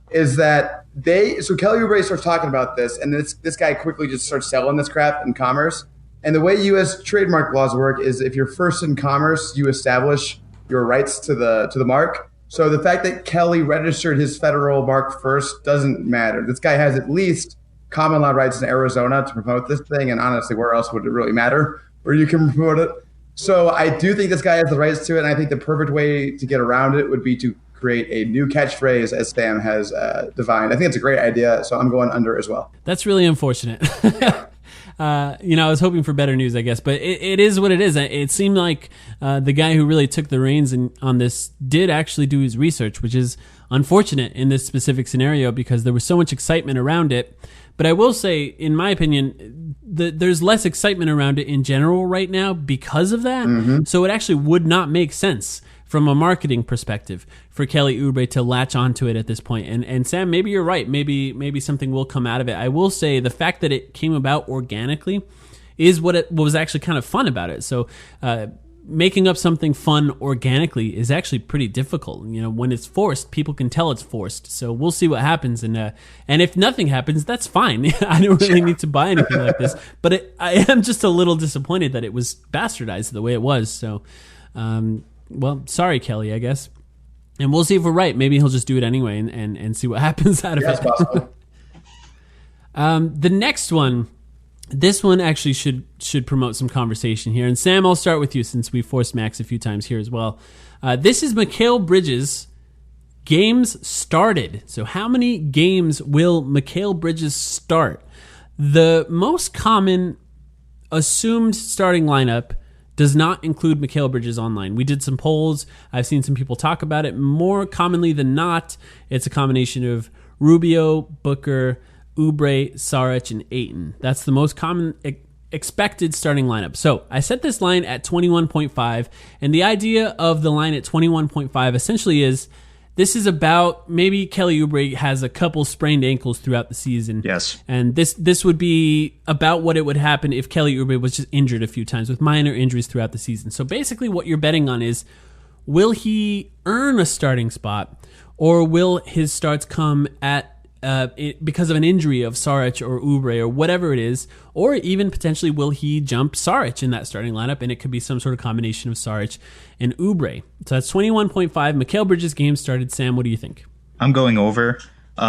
is that so Kelly Oubre starts talking about this, and this guy quickly just starts selling this crap in commerce. And the way U.S. trademark laws work is if you're first in commerce, you establish your rights to the mark. So the fact that Kelly registered his federal mark first doesn't matter. This guy has at least common law rights in Arizona to promote this thing, and honestly, where else would it really matter where you can promote it? So I do think this guy has the rights to it, and I think the perfect way to get around it would be to create a new catchphrase, as Sam has divined. I think it's a great idea, so I'm going under as well. That's really unfortunate. I was hoping for better news, I guess, but it is what it is. It seemed like the guy who really took the reins on this did actually do his research, which is unfortunate in this specific scenario because there was so much excitement around it. But I will say, in my opinion, there's less excitement around it in general right now because of that. Mm-hmm. So it actually would not make sense from a marketing perspective for Kelly Oubre to latch onto it at this point. And Sam, maybe you're right. Maybe something will come out of it. I will say the fact that it came about organically is what was actually kind of fun about it. So making up something fun organically is actually pretty difficult. When it's forced, people can tell it's forced. So we'll see what happens. And if nothing happens, that's fine. I don't really need to buy anything like this. But I am just a little disappointed that it was bastardized the way it was. So, well, sorry, Kelly, I guess. And we'll see if we're right. Maybe he'll just do it anyway and see what happens out of it. Possible. The next one, this one actually should promote some conversation here. And Sam, I'll start with you since we forced Max a few times here as well. This is Mikal Bridges. Games started. So how many games will Mikal Bridges start? The most common assumed starting lineup does not include Mikal Bridges online. We did some polls. I've seen some people talk about it. More commonly than not, it's a combination of Rubio, Booker, Oubre, Saric, and Ayton. That's the most common expected starting lineup. So I set this line at 21.5, and the idea of the line at 21.5 essentially is this is about maybe Kelly Oubre has a couple sprained ankles throughout the season. Yes. And this would be about what it would happen if Kelly Oubre was just injured a few times with minor injuries throughout the season. So basically what you're betting on is will he earn a starting spot, or will his starts come at because of an injury of Saric or Oubre or whatever it is, or even potentially will he jump Saric in that starting lineup, and it could be some sort of combination of Saric and Oubre. So that's 21.5. Mikal Bridges' game started. Sam, what do you think? I'm going over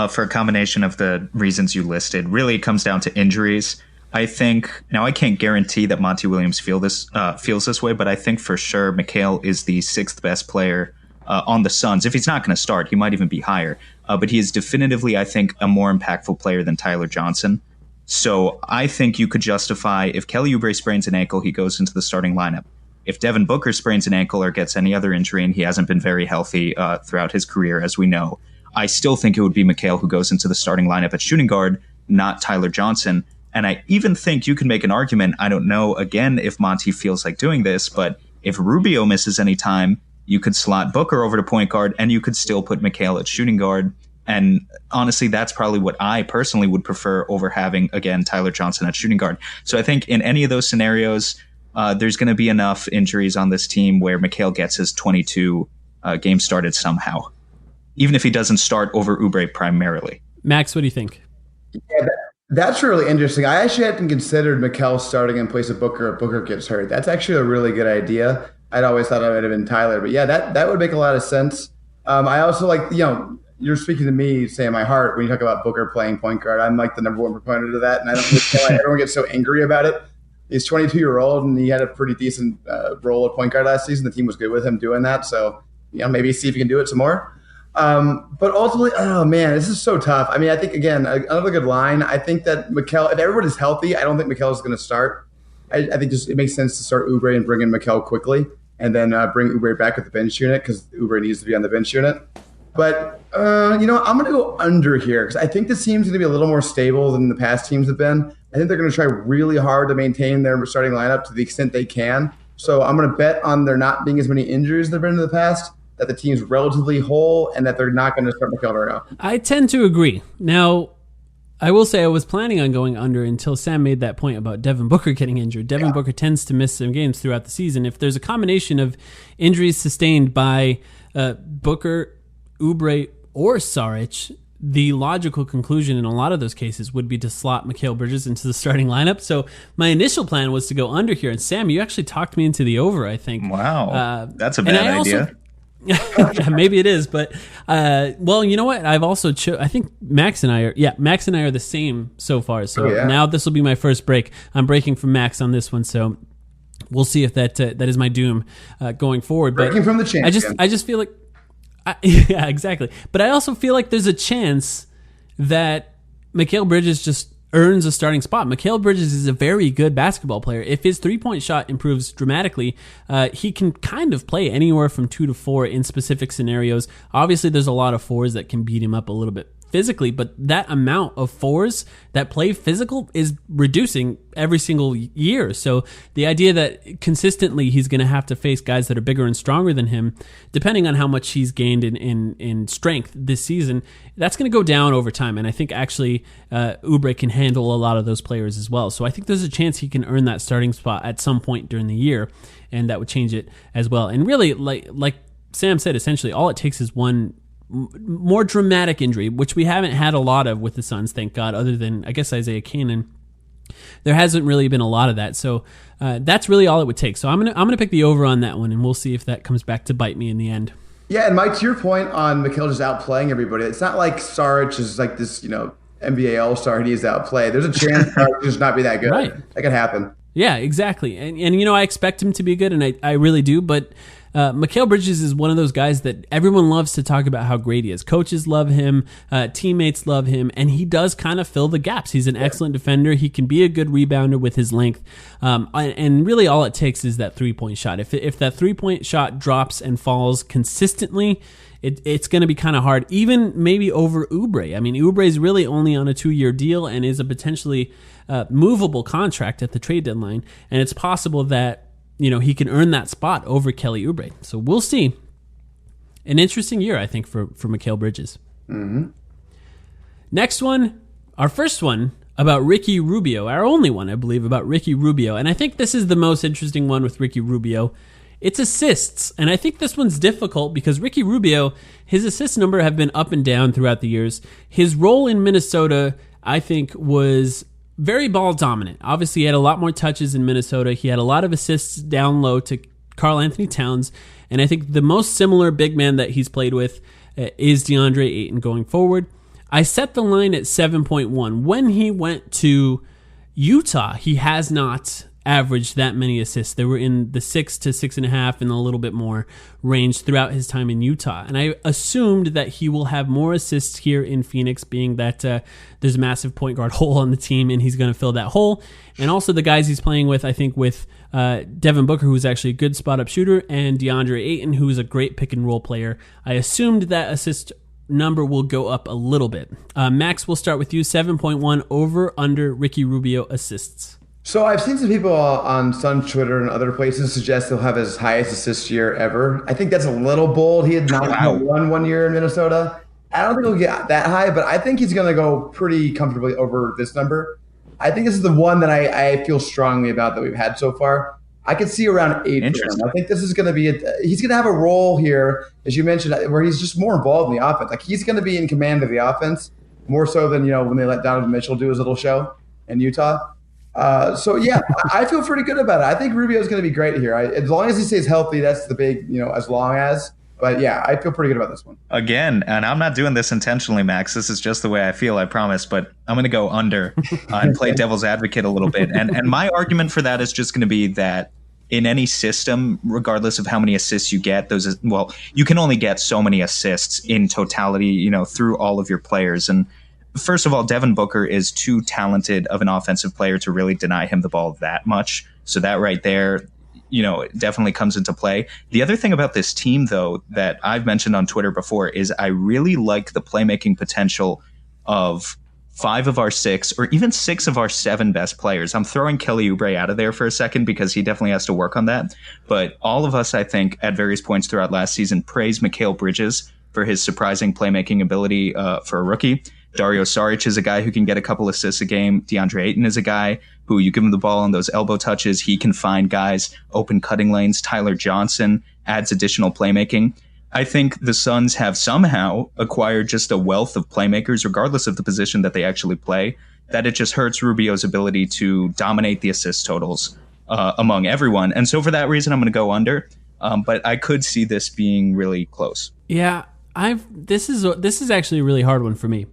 for a combination of the reasons you listed. Really, it comes down to injuries. I think, now I can't guarantee that Monty Williams feels this way, but I think for sure Mikal is the sixth best player on the Suns. If he's not going to start, he might even be higher. But he is definitively, I think, a more impactful player than Tyler Johnson. So I think you could justify, if Kelly Oubre sprains an ankle, he goes into the starting lineup. If Devin Booker sprains an ankle or gets any other injury, and he hasn't been very healthy throughout his career, as we know, I still think it would be Mikal who goes into the starting lineup at shooting guard, not Tyler Johnson. And I even think you can make an argument, I don't know, again, if Monty feels like doing this, but if Rubio misses any time, you could slot Booker over to point guard, and you could still put Mikal at shooting guard. And honestly, that's probably what I personally would prefer over having, again, Tyler Johnson at shooting guard. So I think in any of those scenarios, there's going to be enough injuries on this team where Mikal gets his 22 games started somehow, even if he doesn't start over Oubre primarily. Max, what do you think? Yeah, that's really interesting. I actually hadn't considered Mikal starting in place of Booker if Booker gets hurt. That's actually a really good idea. I'd always thought it would have been Tyler, but yeah, that would make a lot of sense. I also like, you're speaking to me, saying my heart when you talk about Booker playing point guard. I'm like the number one proponent of that, and I don't understand why everyone gets so angry about it. He's 22-year-old, and he had a pretty decent role at point guard last season. The team was good with him doing that, so maybe see if he can do it some more. But ultimately, oh man, this is so tough. I mean, I think again, another good line. I think that Mikal, if everybody's healthy, I don't think Mikal is going to start. I think just it makes sense to start Oubre and bring in Mikal quickly, and then bring Oubre back with the bench unit because Oubre needs to be on the bench unit. But I'm going to go under here because I think this team's going to be a little more stable than the past teams have been. I think they're going to try really hard to maintain their starting lineup to the extent they can. So I'm going to bet on there not being as many injuries as there have been in the past, that the team's relatively whole, and that they're not going to start Mikal right now. I tend to agree. Now, I will say I was planning on going under until Sam made that point about Devin Booker getting injured. Devin Booker tends to miss some games throughout the season. If there's a combination of injuries sustained by Booker, Oubre, or Saric, the logical conclusion in a lot of those cases would be to slot Mikal Bridges into the starting lineup. So my initial plan was to go under here. And Sam, you actually talked me into the over, I think. Wow. That's a bad idea. Yeah, maybe it is, but well, you know what? I've also I think Max and I are the same so far. So now this will be my first break. I'm breaking from Max on this one, so we'll see if that is my doom going forward. Breaking from the champion. I just feel like, yeah, exactly. But I also feel like there's a chance that Mikal Bridges just earns a starting spot. Mikal Bridges is a very good basketball player. If his three-point shot improves dramatically, he can kind of play anywhere from 2 to 4 in specific scenarios. Obviously, there's a lot of 4s that can beat him up a little bit physically, but that amount of 4s that play physical is reducing every single year. So the idea that consistently he's going to have to face guys that are bigger and stronger than him, depending on how much he's gained in strength this season, that's going to go down over time. And I think actually Oubre can handle a lot of those players as well. So I think there's a chance he can earn that starting spot at some point during the year, and that would change it as well. And really, like Sam said, essentially all it takes is one more dramatic injury, which we haven't had a lot of with the Suns, thank God, other than, I guess, Isaiah Canaan. There hasn't really been a lot of that. So that's really all it would take. So I'm gonna pick the over on that one, and we'll see if that comes back to bite me in the end. Yeah, and Mike, to your point on Mikal just outplaying everybody, it's not like Saric is like this, NBA All-Star he needs to outplay. There's a chance Saric just not be that good. Right. That could happen. Yeah, exactly. And I expect him to be good, and I really do, but Mikal Bridges is one of those guys that everyone loves to talk about how great he is. Coaches love him, teammates love him, and he does kind of fill the gaps. He's an excellent defender. He can be a good rebounder with his length, and really all it takes is that three-point shot. If that three-point shot drops and falls consistently, it's going to be kind of hard, even maybe over Oubre. I mean, Oubre is really only on a 2-year deal and is a potentially movable contract at the trade deadline, and it's possible that he can earn that spot over Kelly Oubre. So we'll see. An interesting year, I think, for Mikal Bridges. Mm-hmm. Next one, our first one about Ricky Rubio, our only one, I believe, about Ricky Rubio. And I think this is the most interesting one with Ricky Rubio. it's assists. And I think this one's difficult because Ricky Rubio, his assist number have been up and down throughout the years. His role in Minnesota, I think, was very ball dominant. Obviously, he had a lot more touches in Minnesota. He had a lot of assists down low to Karl Anthony Towns. And I think the most similar big man that he's played with is DeAndre Ayton going forward. I set the line at 7.1. When he went to Utah, he has not averaged that many assists. They were in the 6 to 6.5 and a little bit more range throughout his time in Utah. And I assumed that he will have more assists here in Phoenix, being that there's a massive point guard hole on the team and he's going to fill that hole. And also the guys he's playing with, I think with Devin Booker, who's actually a good spot-up shooter, and DeAndre Ayton, who is a great pick-and-roll player. I assumed that assist number will go up a little bit. Max, we'll start with you. 7.1 over under Ricky Rubio assists. So I've seen some people on Sun Twitter and other places suggest he'll have his highest assist year ever. I think that's a little bold. He had not won 1 year in Minnesota. I don't think he'll get that high, but I think he's going to go pretty comfortably over this number. I think this is the one that I feel strongly about that we've had so far. I could see around 8 for him. I think this is going to be he's going to have a role here, as you mentioned, where he's just more involved in the offense. Like he's going to be in command of the offense more so than when they let Donovan Mitchell do his little show in Utah. So yeah, I feel pretty good about it. I think Rubio is going to be great here. As long as he stays healthy, that's the big as long as. But yeah, I feel pretty good about this one. Again, and I'm not doing this intentionally, Max. This is just the way I feel, I promise. But I'm going to go under and play devil's advocate a little bit. And my argument for that is just going to be that in any system, regardless of how many assists you get, you can only get so many assists in totality, through all of your players. And first of all, Devin Booker is too talented of an offensive player to really deny him the ball that much. So that right there, it definitely comes into play. The other thing about this team, though, that I've mentioned on Twitter before is I really like the playmaking potential of 5 of our 6 or even 6 of our 7 best players. I'm throwing Kelly Oubre out of there for a second because he definitely has to work on that. But all of us, I think, at various points throughout last season, praised Mikal Bridges for his surprising playmaking ability for a rookie. Dario Saric is a guy who can get a couple assists a game. DeAndre Ayton is a guy who you give him the ball on those elbow touches, he can find guys, open cutting lanes. Tyler Johnson adds additional playmaking. I think the Suns have somehow acquired just a wealth of playmakers, regardless of the position that they actually play, that it just hurts Rubio's ability to dominate the assist totals among everyone. And so for that reason, I'm going to go under. But I could see this being really close. Yeah, this is actually a really hard one for me.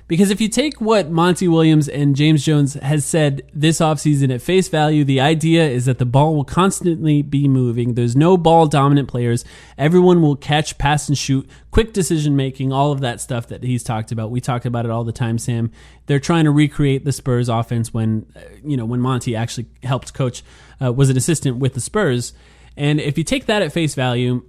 Because if you take what Monty Williams and James Jones has said this offseason at face value, the idea is that the ball will constantly be moving. There's no ball dominant players. Everyone will catch, pass, and shoot. Quick decision making, all of that stuff that he's talked about. We talk about it all the time, Sam. They're trying to recreate the Spurs offense when Monty actually helped coach, was an assistant with the Spurs. And if you take that at face value,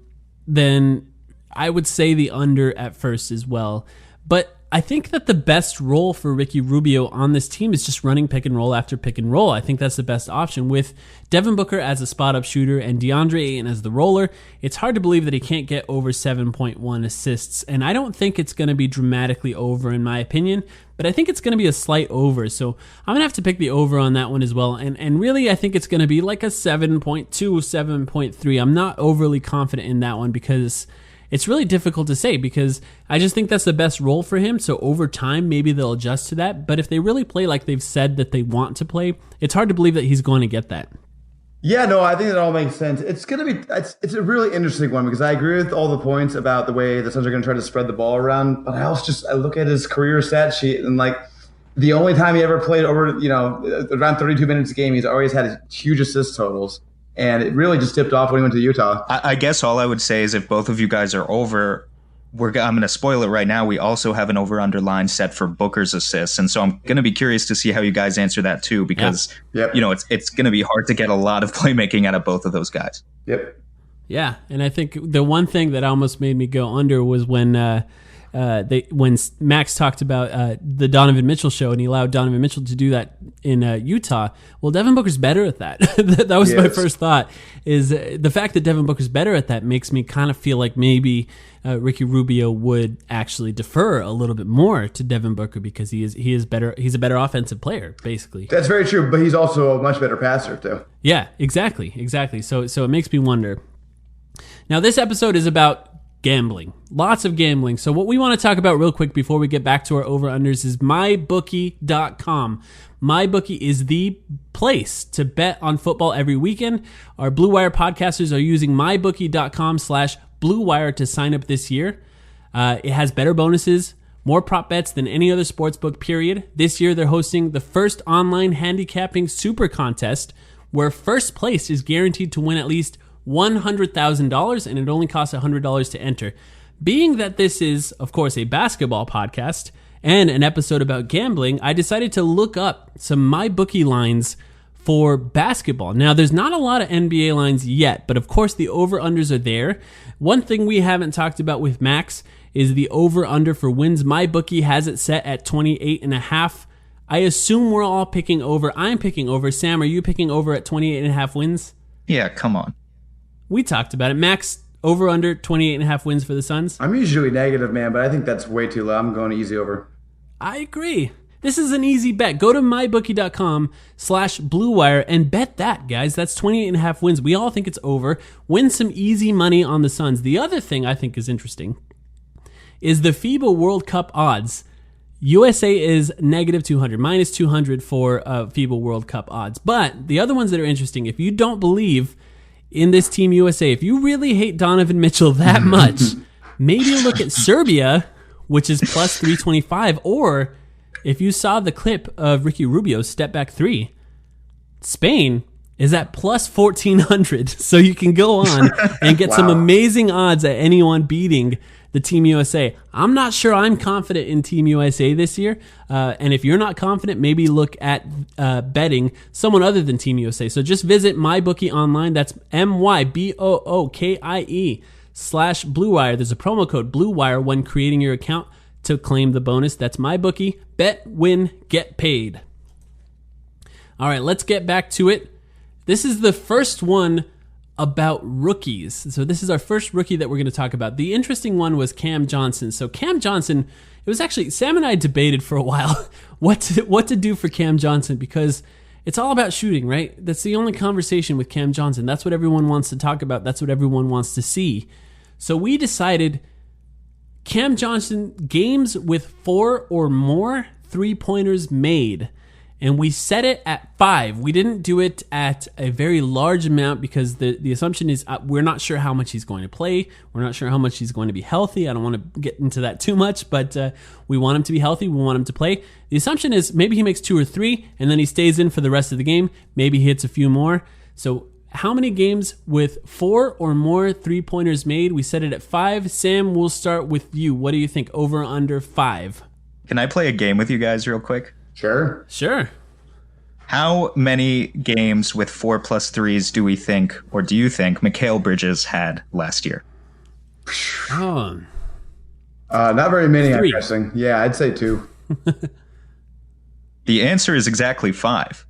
then I would say the under at first as well. But I think that the best role for Ricky Rubio on this team is just running pick and roll after pick and roll. I think that's the best option. With Devin Booker as a spot-up shooter and DeAndre Ayton as the roller, it's hard to believe that he can't get over 7.1 assists. And I don't think it's going to be dramatically over in my opinion, but I think it's going to be a slight over. So I'm going to have to pick the over on that one as well. And really, I think it's going to be like a 7.2, 7.3. I'm not overly confident in that one because it's really difficult to say because I just think that's the best role for him. So over time, maybe they'll adjust to that. But if they really play like they've said that they want to play, it's hard to believe that he's going to get that. Yeah, no, I think that all makes sense. It's a really interesting one because I agree with all the points about the way the Suns are going to try to spread the ball around. But I look at his career stat sheet and like the only time he ever played over, around 32 minutes a game, he's always had huge assist totals. And it really just tipped off when he went to Utah. I guess all I would say is if both of you guys are over, I'm going to spoil it right now. We also have an over-under line set for Booker's assists. And so I'm going to be curious to see how you guys answer that too, because, it's going to be hard to get a lot of playmaking out of both of those guys. Yep. Yeah. And I think the one thing that almost made me go under was when when Max talked about the Donovan Mitchell show and he allowed Donovan Mitchell to do that in Utah. Well, Devin Booker's better at that. That was my first thought. Is the fact that Devin Booker's better at that makes me kind of feel like maybe Ricky Rubio would actually defer a little bit more to Devin Booker because he is better. He's a better offensive player, basically. That's very true, but he's also a much better passer too. Yeah, exactly. So it makes me wonder. Now, this episode is about gambling. Lots of gambling. So what we want to talk about real quick before we get back to our over-unders is mybookie.com. MyBookie is the place to bet on football every weekend. Our Blue Wire podcasters are using mybookie.com/BlueWire to sign up this year. It has better bonuses, more prop bets than any other sportsbook, period. This year, they're hosting the first online handicapping super contest where first place is guaranteed to win at least $100,000, and it only costs $100 to enter. Being that this is, of course, a basketball podcast and an episode about gambling, I decided to look up some MyBookie lines for basketball. Now, there's not a lot of NBA lines yet, but of course the over-unders are there. One thing we haven't talked about with Max is the over-under for wins. MyBookie has it set at 28.5. I assume we're all picking over. I'm picking over. Sam, are you picking over at 28.5 wins? Yeah, come on. We talked about it. Max, over under 28.5 wins for the Suns. I'm usually negative, man, but I think that's way too low. I'm going easy over. I agree. This is an easy bet. Go to mybookie.com/BlueWire and bet that, guys. That's 28.5 wins. We all think it's over. Win some easy money on the Suns. The other thing I think is interesting is the FIBA World Cup odds. USA is negative 200, minus 200 for FIBA World Cup odds. But the other ones that are interesting, if you don't believe in this Team USA, if you really hate Donovan Mitchell that much, maybe look at Serbia, which is plus 325, or if you saw the clip of Ricky Rubio's step back three, Spain is at plus 1400. So you can go on and get some amazing odds at anyone beating the Team USA. I'm not sure I'm confident in Team USA this year. And if you're not confident, maybe look at betting someone other than Team USA. So just visit MyBookie online. That's MyBookie/BlueWire. There's a promo code BlueWire when creating your account to claim the bonus. That's MyBookie. Bet, win, get paid. All right, let's get back to it. This is the first one about rookies. So this is our first rookie that we're going to talk about. The interesting one was Cam Johnson. So Cam Johnson, it was actually, Sam and I debated for a while what to do for Cam Johnson because it's all about shooting, right? That's the only conversation with Cam Johnson. That's what everyone wants to talk about. That's what everyone wants to see. So we decided Cam Johnson games with 4 or more three-pointers made. And we set it at 5. We didn't do it at a very large amount because the assumption is we're not sure how much he's going to play. We're not sure how much he's going to be healthy. I don't want to get into that too much, but we want him to be healthy. We want him to play. The assumption is maybe he makes 2 or 3, and then he stays in for the rest of the game. Maybe he hits a few more. So how many games with 4 or more three-pointers made? We set it at 5. Sam, we'll start with you. What do you think? Over, under 5? Can I play a game with you guys real quick? Sure. How many games with 4+ threes do we think, or do you think, Mikal Bridges had last year? Oh. Not very many, 3. I'm guessing. Yeah, I'd say 2. The answer is exactly 5.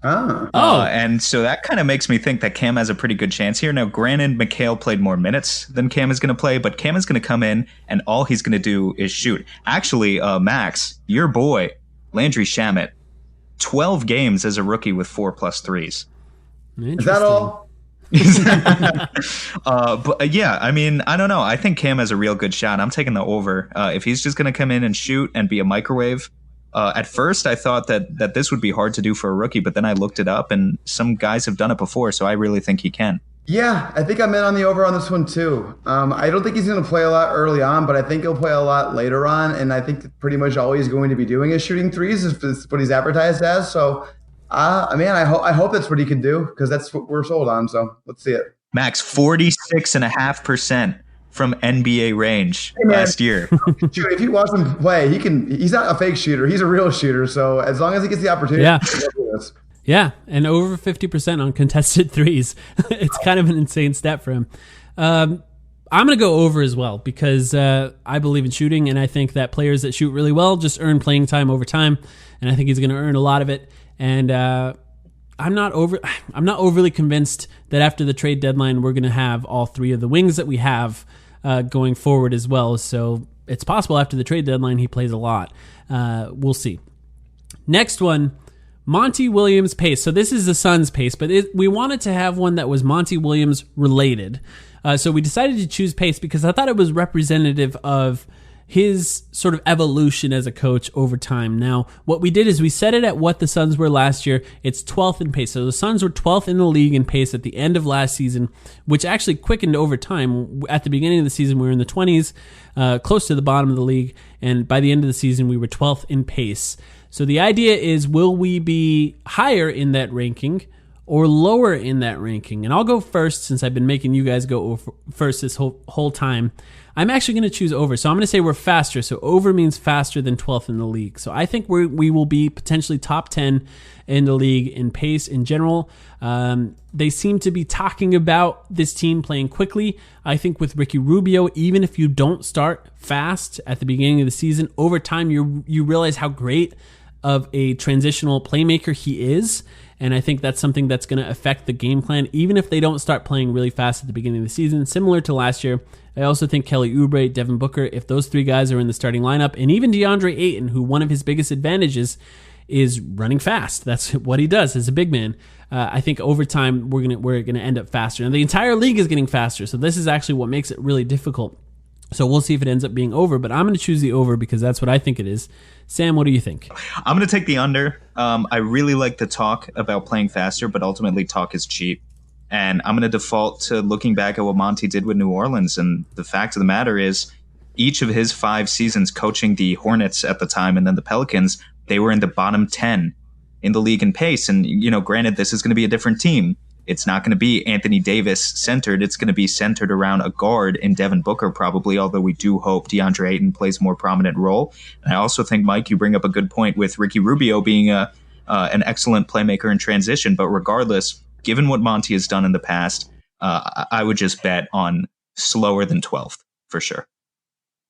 And so that kind of makes me think that Cam has a pretty good chance here. Now, granted, Mikal played more minutes than Cam is going to play, but Cam is going to come in, and all he's going to do is shoot. Actually, Max, your boy, Landry Shamet, 12 games as a rookie with 4+ threes. Is that all? But yeah, I mean, I don't know. I think Cam has a real good shot. I'm taking the over. If he's just going to come in and shoot and be a microwave. At first, I thought that this would be hard to do for a rookie, but then I looked it up, and some guys have done it before, so I really think he can. Yeah, I think I'm in on the over on this one too. I don't think he's going to play a lot early on, but I think he'll play a lot later on. And I think pretty much all he's going to be doing is shooting threes, is what he's advertised as. So, I hope that's what he can do because that's what we're sold on. So let's see it. Max, 46.5% from NBA range last year. Shoot, if you watch him play, he's not a fake shooter. He's a real shooter. So as long as he gets the opportunity, Yeah, and over 50% on contested threes. It's kind of an insane stat for him. I'm going to go over as well because I believe in shooting, and I think that players that shoot really well just earn playing time over time, and I think he's going to earn a lot of it. And I'm not overly convinced that after the trade deadline we're going to have all three of the wings that we have going forward as well. So it's possible after the trade deadline he plays a lot. We'll see. Next one, Monty Williams pace. So this is the Suns pace, but we wanted to have one that was Monty Williams related. So we decided to choose pace because I thought it was representative of his sort of evolution as a coach over time. Now, what we did is we set it at what the Suns were last year. It's 12th in pace. So the Suns were 12th in the league in pace at the end of last season, which actually quickened over time. At the beginning of the season, we were in the 20s, close to the bottom of the league. And by the end of the season, we were 12th in pace. So the idea is, will we be higher in that ranking or lower in that ranking? And I'll go first since I've been making you guys go first this whole time. I'm actually going to choose over. So I'm going to say we're faster. So over means faster than 12th in the league. So I think we will be potentially top 10 in the league in pace in general. They seem to be talking about this team playing quickly. I think with Ricky Rubio, even if you don't start fast at the beginning of the season, over time you realize how great of a transitional playmaker he is. And I think that's something that's going to affect the game plan, even if they don't start playing really fast at the beginning of the season. Similar to last year, I also think Kelly Oubre, Devin Booker, if those three guys are in the starting lineup, and even DeAndre Ayton, who one of his biggest advantages is running fast. That's what he does as a big man. I think over time we're gonna end up faster. And the entire league is getting faster, so this is actually what makes it really difficult. So we'll see if it ends up being over, but I'm going to choose the over because that's what I think it is. Sam, what do you think? I'm going to take the under. I really like the talk about playing faster, but ultimately talk is cheap. And I'm going to default to looking back at what Monty did with New Orleans. And the fact of the matter is, each of his 5 seasons coaching the Hornets at the time and then the Pelicans, they were in the bottom 10 in the league in pace. And, granted, this is going to be a different team. It's not going to be Anthony Davis centered. It's going to be centered around a guard in Devin Booker probably, although we do hope DeAndre Ayton plays a more prominent role. And I also think, Mike, you bring up a good point with Ricky Rubio being an excellent playmaker in transition. But regardless, given what Monty has done in the past, I would just bet on slower than 12th for sure.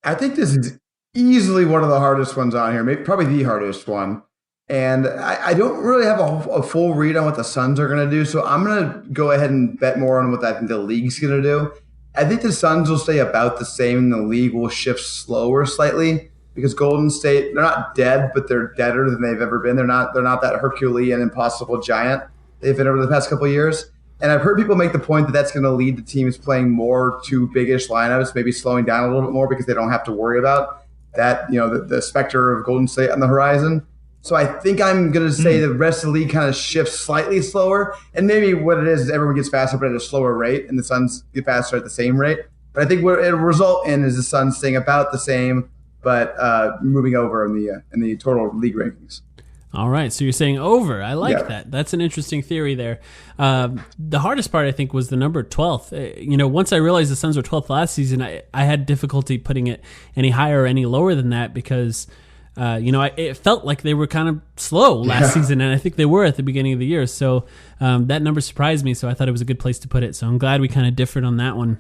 I think this is easily one of the hardest ones on here, maybe probably the hardest one. And I don't really have a full read on what the Suns are going to do, so I'm going to go ahead and bet more on what I think the league's going to do. I think the Suns will stay about the same, and the league will shift slower slightly because Golden State, they're not dead, but they're deader than they've ever been. They're not that Herculean, impossible giant they've been over the past couple of years. And I've heard people make the point that that's going to lead to teams playing more two biggish lineups, maybe slowing down a little bit more because they don't have to worry about that, the specter of Golden State on the horizon. So I think I'm going to say the rest of the league kind of shifts slightly slower. And maybe what it is everyone gets faster, but at a slower rate, and the Suns get faster at the same rate. But I think what it'll result in is the Suns staying about the same, but moving over in the total league rankings. All right, so you're saying over. I like that. That's an interesting theory there. The hardest part, I think, was the number 12th. Once I realized the Suns were 12th last season, I had difficulty putting it any higher or any lower than that because – it felt like they were kind of slow last season, and I think they were at the beginning of the year. So that number surprised me, so I thought it was a good place to put it. So I'm glad we kind of differed on that one.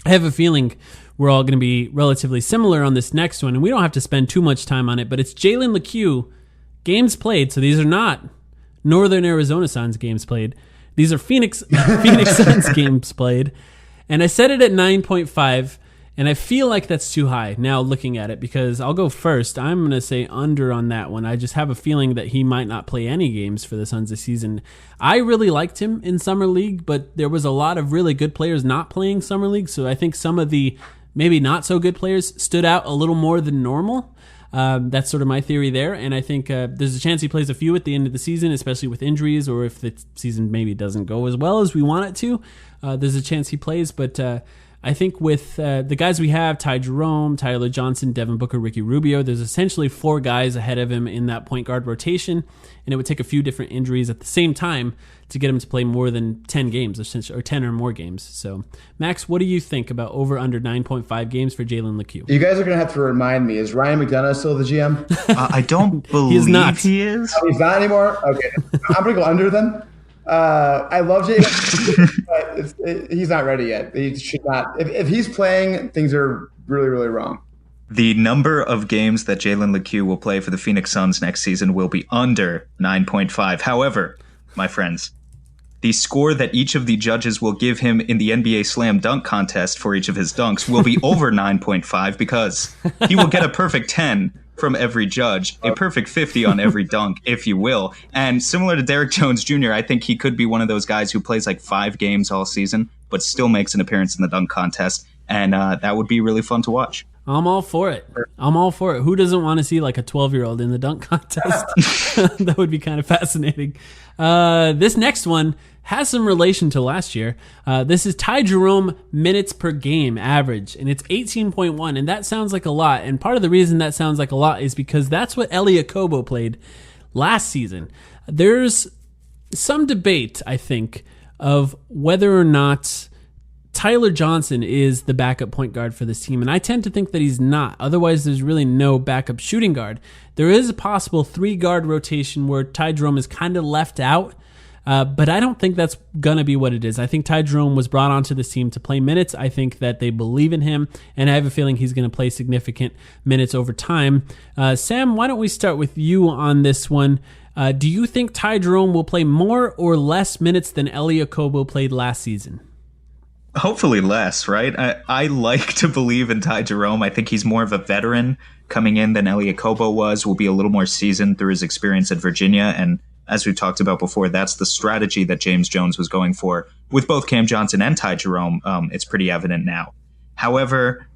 I have a feeling we're all going to be relatively similar on this next one, and we don't have to spend too much time on it, but it's Jalen LeCue, games played. So these are not Northern Arizona Suns games played. These are Phoenix Suns games played. And I set it at 9.5. And I feel like that's too high now looking at it because I'll go first. I'm going to say under on that one. I just have a feeling that he might not play any games for the Suns this season. I really liked him in Summer League, but there was a lot of really good players not playing Summer League. So I think some of the maybe not so good players stood out a little more than normal. That's sort of my theory there. And I think there's a chance he plays a few at the end of the season, especially with injuries or if the season maybe doesn't go as well as we want it to. There's a chance he plays, but I think with the guys we have, Ty Jerome, Tyler Johnson, Devin Booker, Ricky Rubio, there's essentially 4 guys ahead of him in that point guard rotation, and it would take a few different injuries at the same time to get him to play more than 10 games, or 10 or more games. So, Max, what do you think about over under 9.5 games for Jalen LeCue? You guys are going to have to remind me, is Ryan McDonough still the GM? I don't believe he is. Oh, he's not anymore? Okay. I'm going to go under then. I love Jalen, but he's not ready yet. He should not. If he's playing, things are really, really wrong. The number of games that Jalen LeCue will play for the Phoenix Suns next season will be under 9.5. However, my friends, the score that each of the judges will give him in the NBA Slam Dunk contest for each of his dunks will be over 9.5 because he will get a perfect 10 from every judge, a perfect 50 on every dunk, if you will. And similar to Derrick Jones Jr., I think he could be one of those guys who plays like 5 games all season, but still makes an appearance in the dunk contest. And that would be really fun to watch. I'm all for it. Who doesn't want to see like a 12-year-old in the dunk contest? That would be kind of fascinating. This next one has some relation to last year. This is Ty Jerome minutes per game average, and it's 18.1, and that sounds like a lot. And part of the reason that sounds like a lot is because that's what Elie Okobo played last season. There's some debate, I think, of whether or not Tyler Johnson is the backup point guard for this team, and I tend to think that he's not. Otherwise, there's really no backup shooting guard. There is a possible 3-guard rotation where Ty Jerome is kind of left out, but I don't think that's going to be what it is. I think Ty Jerome was brought onto this team to play minutes. I think that they believe in him, and I have a feeling he's going to play significant minutes over time. Sam, why don't we start with you on this one? Do you think Ty Jerome will play more or less minutes than Elie Okobo played last season? Hopefully less, right? I like to believe in Ty Jerome. I think he's more of a veteran coming in than Elie Okobo was, will be a little more seasoned through his experience at Virginia. And as we talked about before, that's the strategy that James Jones was going for with both Cam Johnson and Ty Jerome. It's pretty evident now. However,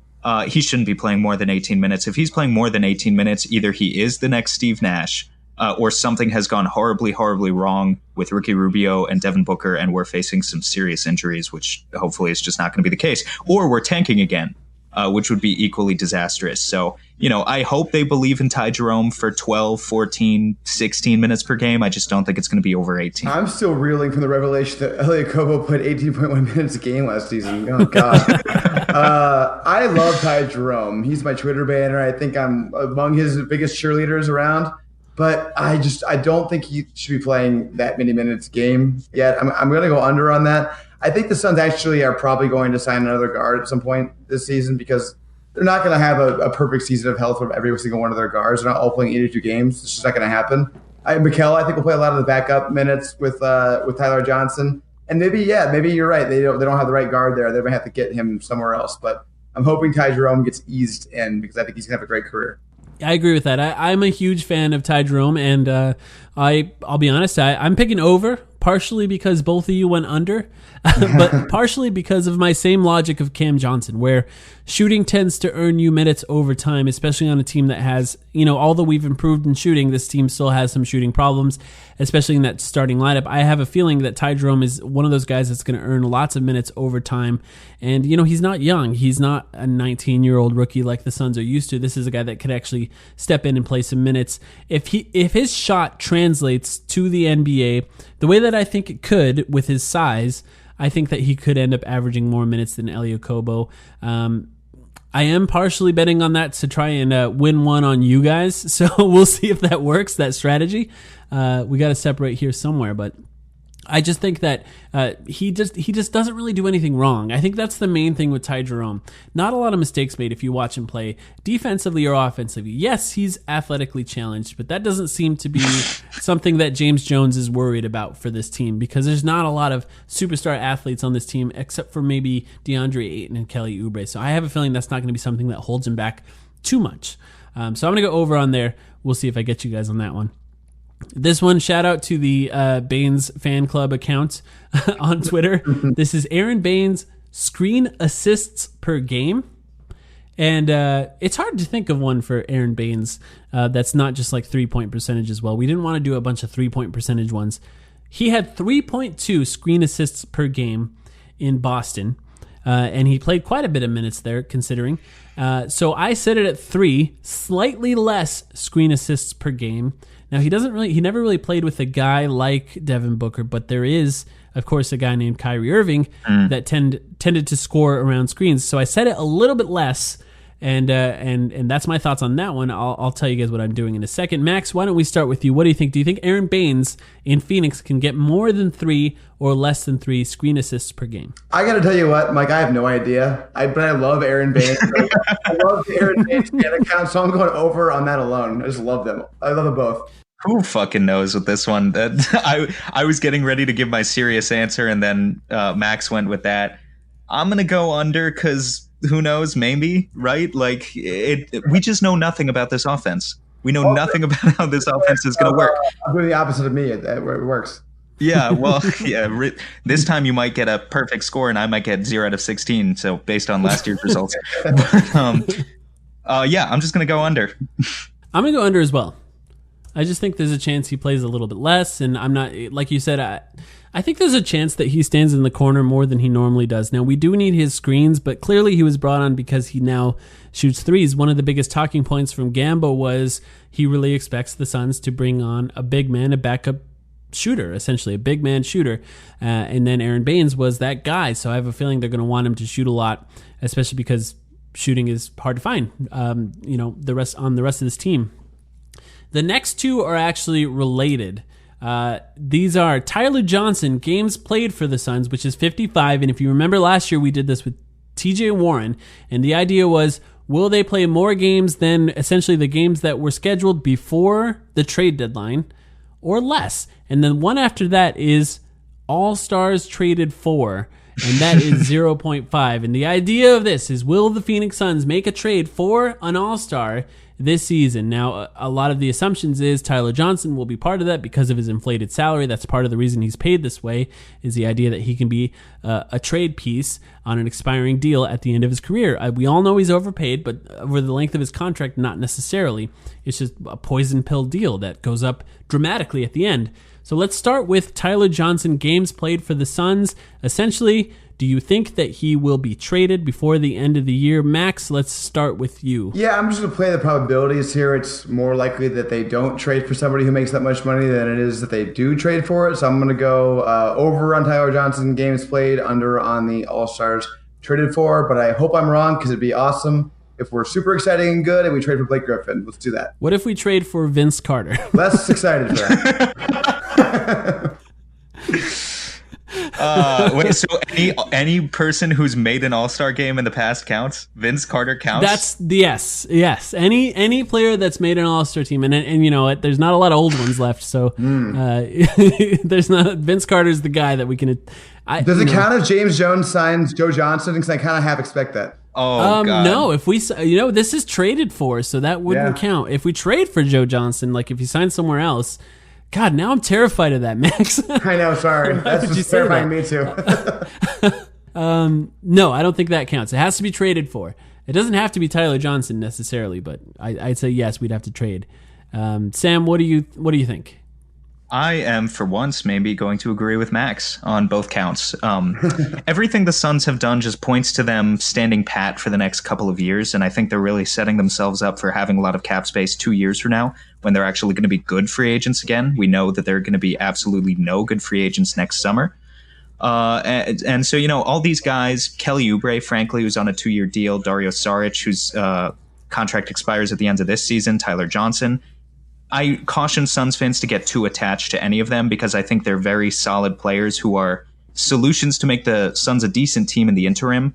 he shouldn't be playing more than 18 minutes. If he's playing more than 18 minutes, either he is the next Steve Nash, or something has gone horribly, horribly wrong with Ricky Rubio and Devin Booker, and we're facing some serious injuries, which hopefully is just not going to be the case. Or we're tanking again, which would be equally disastrous. So, I hope they believe in Ty Jerome for 12, 14, 16 minutes per game. I just don't think it's going to be over 18. I'm still reeling from the revelation that Elie Okobo played 18.1 minutes a game last season. Oh, God. I love Ty Jerome. He's my Twitter banner. I think I'm among his biggest cheerleaders around. But I don't think he should be playing that many minutes a game yet. I'm going to go under on that. I think the Suns actually are probably going to sign another guard at some point this season because they're not going to have a perfect season of health from every single one of their guards. They're not all playing 82 games. It's just not going to happen. McCauley, I think, will play a lot of the backup minutes with Tyler Johnson. And maybe you're right. They don't have the right guard there. They're going to have to get him somewhere else. But I'm hoping Ty Jerome gets eased in because I think he's going to have a great career. I agree with that. I'm a huge fan of Ty Jerome, and I'll be honest, I'm picking over, partially because both of you went under, but partially because of my same logic of Cam Johnson, where shooting tends to earn you minutes over time, especially on a team that has, although we've improved in shooting, this team still has some shooting problems, especially in that starting lineup. I have a feeling that Ty Jerome is one of those guys that's going to earn lots of minutes over time. And, he's not young. He's not a 19-year-old rookie like the Suns are used to. This is a guy that could actually step in and play some minutes. If his shot translates to the NBA the way that I think it could with his size, I think that he could end up averaging more minutes than Elie Okobo. I am partially betting on that to try and win one on you guys. So we'll see if that works, that strategy. We got to separate here somewhere, but I just think that he just doesn't really do anything wrong. I think that's the main thing with Ty Jerome. Not a lot of mistakes made if you watch him play defensively or offensively. Yes, he's athletically challenged, but that doesn't seem to be something that James Jones is worried about for this team because there's not a lot of superstar athletes on this team except for maybe DeAndre Ayton and Kelly Oubre. So I have a feeling that's not going to be something that holds him back too much. So I'm going to go over on there. We'll see if I get you guys on that one. This one, shout out to the Baines fan club account on Twitter. This is Aaron Baines screen assists per game. And it's hard to think of one for Aaron Baines that's not just like 3-point percentage as well. We didn't want to do a bunch of 3-point percentage ones. He had 3.2 screen assists per game in Boston. And he played quite a bit of minutes there, considering. So I set it at 3, slightly less screen assists per game. Now he never really played with a guy like Devin Booker, but there is, of course, a guy named Kyrie Irving that tended to score around screens. So I set it a little bit less And that's my thoughts on that one. I'll tell you guys what I'm doing in a second. Max, why don't we start with you? What do you think? Do you think Aaron Baines in Phoenix can get more than 3 or less than 3 screen assists per game? I got to tell you what, Mike, I have no idea. But I love Aaron Baines. I love the Aaron Baines fan account, so I'm going over on that alone. I just love them. I love them both. Who fucking knows with this one? I was getting ready to give my serious answer, and then Max went with that. I'm going to go under because who knows, maybe, right? Like, we just know nothing about this offense. We know nothing about how this offense is going to work. I'm doing the opposite of me. It works. Yeah, well, yeah. This time you might get a perfect score, and I might get 0 out of 16. So based on last year's results, yeah, I'm just gonna go under. I'm gonna go under as well. I just think there's a chance he plays a little bit less, and I'm not, like you said, I think there's a chance that he stands in the corner more than he normally does. Now, we do need his screens, but clearly he was brought on because he now shoots threes. One of the biggest talking points from Gambo was he really expects the Suns to bring on a big man, a backup shooter, essentially a big man shooter. And then Aaron Baines was that guy. So I have a feeling they're going to want him to shoot a lot, especially because shooting is hard to find, the rest of this team. The next two are actually related. These are Tyler Johnson, games played for the Suns, which is 55. And if you remember last year, we did this with TJ Warren. And the idea was, will they play more games than essentially the games that were scheduled before the trade deadline or less? And then one after that is All-Stars traded for, and that is 0.5. And the idea of this is, will the Phoenix Suns make a trade for an All-Star this season? Now, a lot of the assumptions is Tyler Johnson will be part of that because of his inflated salary. That's part of the reason he's paid this way, is the idea that he can be a trade piece on an expiring deal at the end of his career. We all know he's overpaid, but over the length of his contract, not necessarily. It's just a poison pill deal that goes up dramatically at the end. So let's start with Tyler Johnson, games played for the Suns. Essentially, do you think that he will be traded before the end of the year? Max, let's start with you. Yeah, I'm just going to play the probabilities here. It's more likely that they don't trade for somebody who makes that much money than it is that they do trade for it. So I'm going to go over on Tyler Johnson, games played, under on the All-Stars traded for. But I hope I'm wrong, because it'd be awesome if we're super exciting and good and we trade for Blake Griffin. Let's do that. What if we trade for Vince Carter? Less excited for that. Wait, so any person who's made an All-Star game in the past counts? Vince Carter counts? That's yes. Any player that's made an All-Star team, and you know what? There's not a lot of old ones left, so there's not. Vince Carter's the guy that we can. Does it count if James Jones signs Joe Johnson? Because I kind of half expect that. Oh God. No, if we, this is traded for, so that wouldn't count. If we trade for Joe Johnson, like if he signs somewhere else. God, now I'm terrified of that, Max. I know, sorry. That's just terrifying me too. No, I don't think that counts. It has to be traded for. It doesn't have to be Tyler Johnson necessarily, but I'd say yes, we'd have to trade. Sam, what do you think? I am, for once, maybe going to agree with Max on both counts. Everything the Suns have done just points to them standing pat for the next couple of years, and I think they're really setting themselves up for having a lot of cap space 2 years from now, when they're actually going to be good free agents again. We know that there are going to be absolutely no good free agents next summer. And so, all these guys, Kelly Oubre, frankly, who's on a 2-year deal, Dario Saric, whose contract expires at the end of this season, Tyler Johnson. I caution Suns fans to get too attached to any of them, because I think they're very solid players who are solutions to make the Suns a decent team in the interim,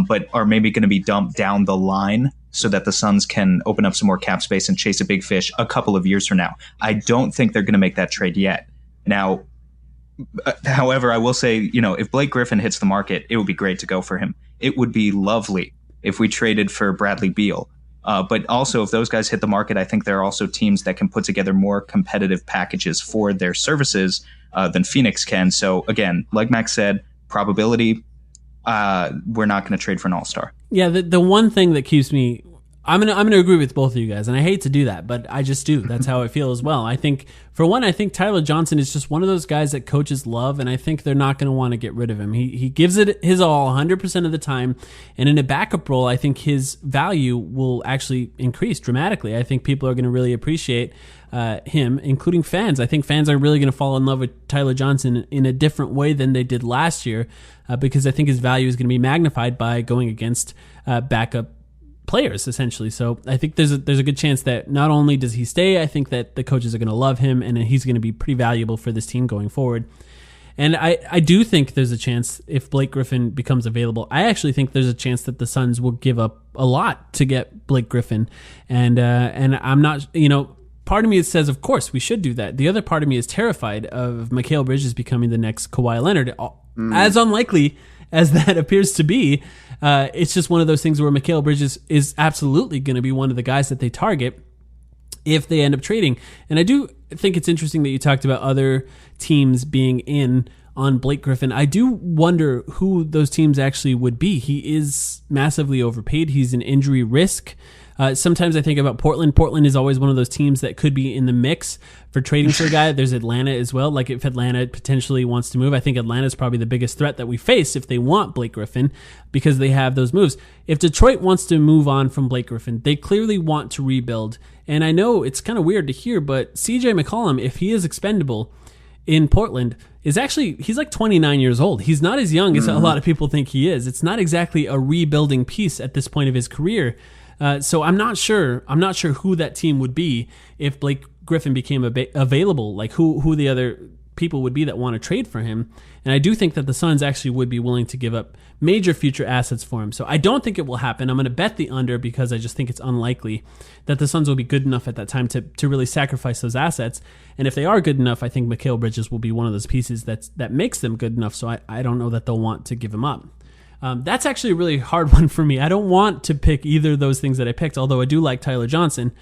but are maybe going to be dumped down the line so that the Suns can open up some more cap space and chase a big fish a couple of years from now. I don't think they're going to make that trade yet. Now, however, I will say, if Blake Griffin hits the market, it would be great to go for him. It would be lovely if we traded for Bradley Beal. But also, if those guys hit the market, I think there are also teams that can put together more competitive packages for their services than Phoenix can. So again, like Max said, probability, we're not going to trade for an All-Star. Yeah, the one thing that keeps me... I'm gonna agree with both of you guys, and I hate to do that, but I just do. That's how I feel as well. I think, for one, Tyler Johnson is just one of those guys that coaches love, and I think they're not going to want to get rid of him. He gives it his all 100% of the time, and in a backup role, I think his value will actually increase dramatically. I think people are going to really appreciate him, including fans. I think fans are really going to fall in love with Tyler Johnson in a different way than they did last year, because I think his value is going to be magnified by going against backup players essentially. So I think there's a good chance that not only does he stay, I think that the coaches are going to love him and he's going to be pretty valuable for this team going forward. And I do think there's a chance if Blake Griffin becomes available. I actually think there's a chance that the Suns will give up a lot to get Blake Griffin. And I'm not, part of me says, of course, we should do that. The other part of me is terrified of Mikal Bridges becoming the next Kawhi Leonard. As unlikely as that appears to be, it's just one of those things where Mikal Bridges is absolutely going to be one of the guys that they target if they end up trading. And I do think it's interesting that you talked about other teams being in on Blake Griffin. I do wonder who those teams actually would be. He is massively overpaid. He's an injury risk. Sometimes I think about Portland. Portland is always one of those teams that could be in the mix for trading for a guy. There's Atlanta as well. Like if Atlanta potentially wants to move, I think Atlanta is probably the biggest threat that we face if they want Blake Griffin because they have those moves. If Detroit wants to move on from Blake Griffin, they clearly want to rebuild. And I know it's kind of weird to hear, but CJ McCollum, if he is expendable in Portland, he's like 29 years old. He's not as young as a lot of people think he is. It's not exactly a rebuilding piece at this point of his career. So I'm not sure who that team would be if Blake Griffin became available. Like who the other people would be that want to trade for him. And I do think that the Suns actually would be willing to give up major future assets for him. So I don't think it will happen. I'm going to bet the under because I just think it's unlikely that the Suns will be good enough at that time to really sacrifice those assets. And if they are good enough, I think Mikal Bridges will be one of those pieces that makes them good enough. So I don't know that they'll want to give him up. That's actually a really hard one for me. I don't want to pick either of those things that I picked, although I do like Tyler Johnson.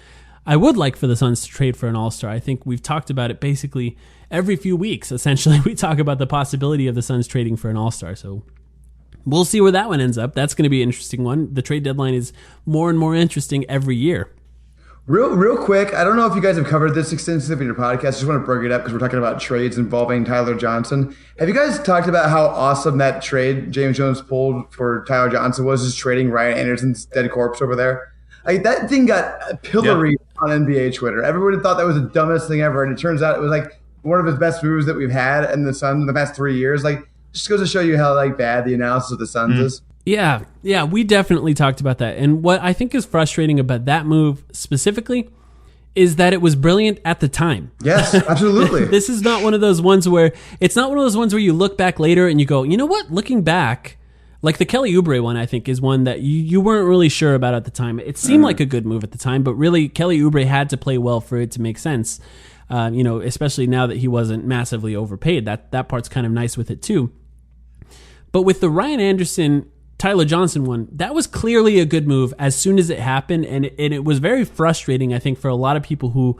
I would like for the Suns to trade for an all-star. I think we've talked about it basically every few weeks. Essentially, we talk about the possibility of the Suns trading for an all-star. So we'll see where that one ends up. That's going to be an interesting one. The trade deadline is more and more interesting every year. Real quick, I don't know if you guys have covered this extensively in your podcast. I just want to bring it up because we're talking about trades involving Tyler Johnson. Have you guys talked about how awesome that trade James Jones pulled for Tyler Johnson was, just trading Ryan Anderson's dead corpse over there? Like that thing got pilloried on NBA Twitter. Everybody thought that was the dumbest thing ever, and it turns out it was like one of his best moves that we've had in the Suns in the past 3 years. Like, just goes to show you how bad the analysis of the Suns is. Yeah, we definitely talked about that. And what I think is frustrating about that move specifically is that it was brilliant at the time. Yes, absolutely. This is not one of those ones where you look back later and you go, you know what? Looking back, like the Kelly Oubre one, I think is one that you weren't really sure about at the time. It seemed like a good move at the time, but really Kelly Oubre had to play well for it to make sense. Especially now that he wasn't massively overpaid. That part's kind of nice with it too. But with the Ryan Anderson, Tyler Johnson one, that was clearly a good move as soon as it happened, and it was very frustrating, I think, for a lot of people who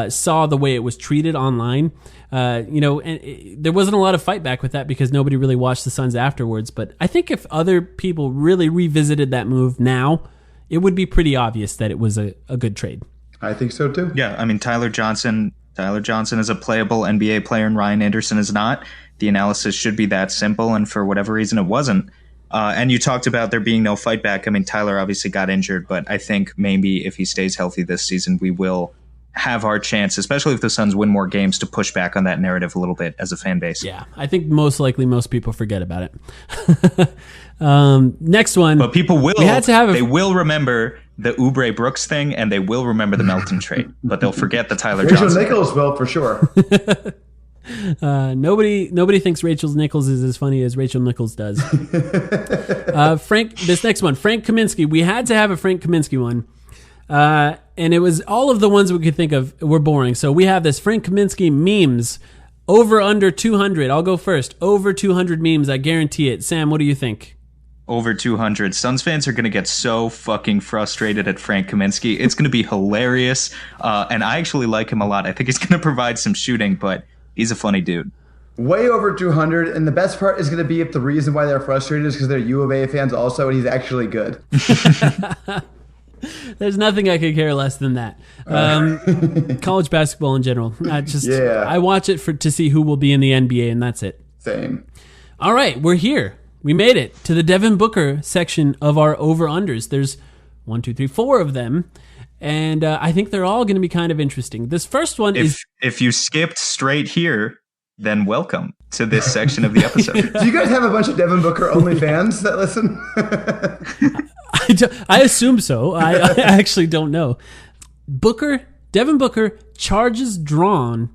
saw the way it was treated online. There wasn't a lot of fight back with that because nobody really watched the Suns afterwards. But I think if other people really revisited that move now, it would be pretty obvious that it was a good trade. I think so too. Yeah, I mean, Tyler Johnson is a playable NBA player, and Ryan Anderson is not. The analysis should be that simple, and for whatever reason, it wasn't. And you talked about there being no fight back. I mean, Tyler obviously got injured, but I think maybe if he stays healthy this season, we will have our chance, especially if the Suns win more games, to push back on that narrative a little bit as a fan base. Yeah, I think most likely most people forget about it. Next one. But people will. They will remember the Oubre Brooks thing, and they will remember the Melton trade, but they'll forget the Tyler Johnson. Rachel Nichols will, for sure. Nobody thinks Rachel Nichols is as funny as Rachel Nichols does. This next one, Frank Kaminsky. We had to have a Frank Kaminsky one. And it was all of the ones we could think of were boring. So we have this Frank Kaminsky memes over under 200. I'll go first. Over 200 memes. I guarantee it. Sam, what do you think? Over 200. Suns fans are going to get so fucking frustrated at Frank Kaminsky. It's going to be hilarious. And I actually like him a lot. I think he's going to provide some shooting, but he's a funny dude. Way over 200, and the best part is going to be if the reason why they're frustrated is because they're U of A fans also, and he's actually good. There's nothing I could care less than that. College basketball in general. I watch it to see who will be in the NBA, and that's it. Same. All right, we're here. We made it to the Devin Booker section of our over-unders. There's 4 of them. And I think they're all going to be kind of interesting. This first one is... If you skipped straight here, then welcome to this section of the episode. Do you guys have a bunch of Devin Booker only fans that listen? I assume so. I actually don't know. Devin Booker, charges drawn,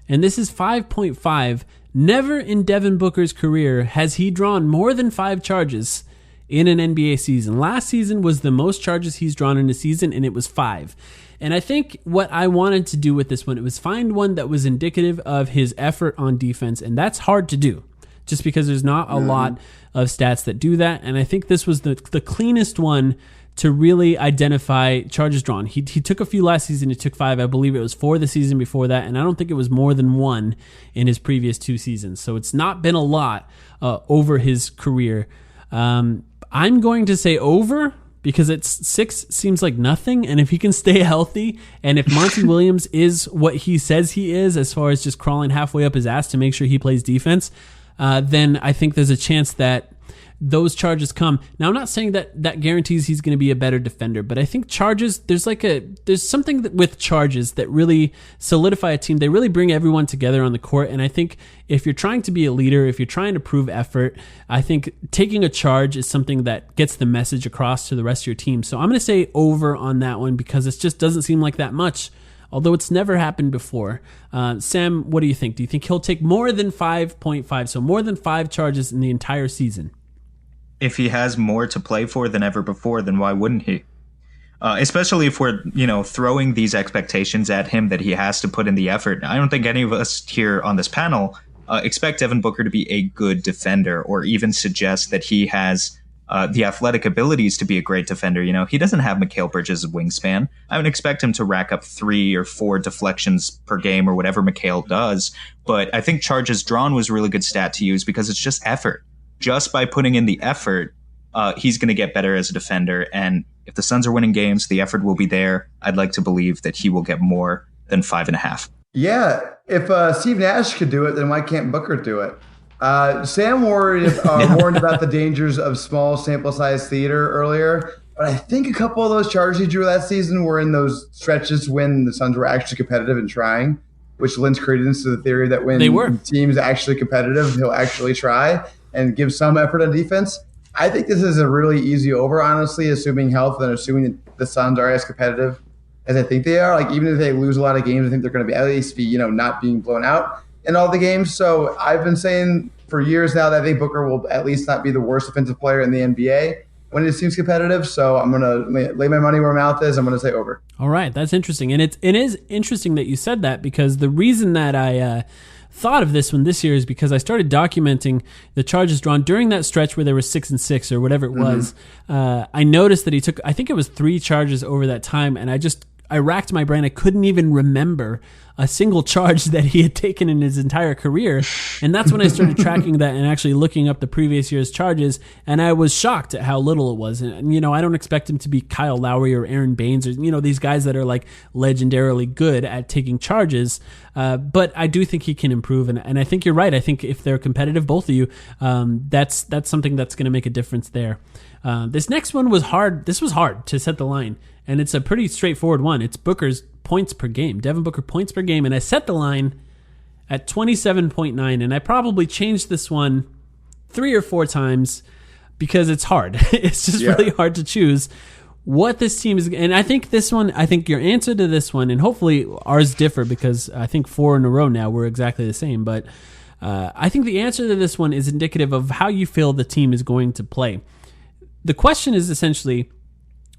and this is 5.5. Never in Devin Booker's career has he drawn more than 5 charges in an NBA season. Last season was the most charges he's drawn in a season, and it was 5. And I think what I wanted to do with this one, it was find one that was indicative of his effort on defense, and that's hard to do, just because there's not a lot of stats that do that. And I think this was the cleanest one to really identify charges drawn. He took a few last season. He took 5. I believe it was 4 the season before that, and I don't think it was more than 1 in his previous 2 seasons. So it's not been a lot over his career. I'm going to say over, because it's 6 seems like nothing, and if he can stay healthy, and if Monty Williams is what he says he is, as far as just crawling halfway up his ass to make sure he plays defense, then I think there's a chance that those charges come. Now, I'm not saying that guarantees he's going to be a better defender, but I think charges, there's something with charges that really solidify a team. They really bring everyone together on the court, and I think if you're trying to be a leader, if you're trying to prove effort, I think taking a charge is something that gets the message across to the rest of your team. So I'm going to say over on that one, because it just doesn't seem like that much, although it's never happened before. Sam, what do you think? Do you think he'll take more than 5.5, so more than 5 charges in the entire season? If he has more to play for than ever before, then why wouldn't he? Especially if we're, throwing these expectations at him that he has to put in the effort. I don't think any of us here on this panel expect Devin Booker to be a good defender, or even suggest that he has the athletic abilities to be a great defender. He doesn't have Mikal Bridges' wingspan. I would expect him to rack up 3 or 4 deflections per game, or whatever Mikal does. But I think charges drawn was a really good stat to use, because it's just effort. Just by putting in the effort, he's going to get better as a defender. And if the Suns are winning games, the effort will be there. I'd like to believe that he will get more than 5.5. Yeah, if Steve Nash could do it, then why can't Booker do it? Sam warned about the dangers of small sample size theater earlier, but I think a couple of those charges he drew last season were in those stretches when the Suns were actually competitive and trying, which lends credence to the theory that when the team's actually competitive, he'll actually try and give some effort on defense. I think this is a really easy over, honestly, assuming health and assuming that the Suns are as competitive as I think they are. Like, even if they lose a lot of games, I think they're going to be at least not being blown out in all the games. So I've been saying for years now that I think Booker will at least not be the worst defensive player in the NBA when it seems competitive. So I'm going to lay my money where my mouth is. I'm going to say over. All right, that's interesting. And it is interesting that you said that, because the reason that I thought of this one this year is because I started documenting the charges drawn during that stretch where there was 6 and 6 or whatever it was. I noticed that he took, I think it was 3 charges over that time, and I racked my brain. I couldn't even remember a single charge that he had taken in his entire career. And that's when I started tracking that and actually looking up the previous year's charges. And I was shocked at how little it was. And, I don't expect him to be Kyle Lowry or Aaron Baines or, these guys that are like legendarily good at taking charges. But I do think he can improve. And I think you're right. I think if they're competitive, both of you, that's something that's going to make a difference there. This next one was hard. This was hard to set the line. And it's a pretty straightforward one. It's Booker's points per game. Devin Booker points per game. And I set the line at 27.9. And I probably changed this one 3 or 4 times because it's hard. It's just really hard to choose what this team is. And I think your answer to this one, and hopefully ours differ, because I think 4 in a row now we're exactly the same. But I think the answer to this one is indicative of how you feel the team is going to play. The question is essentially,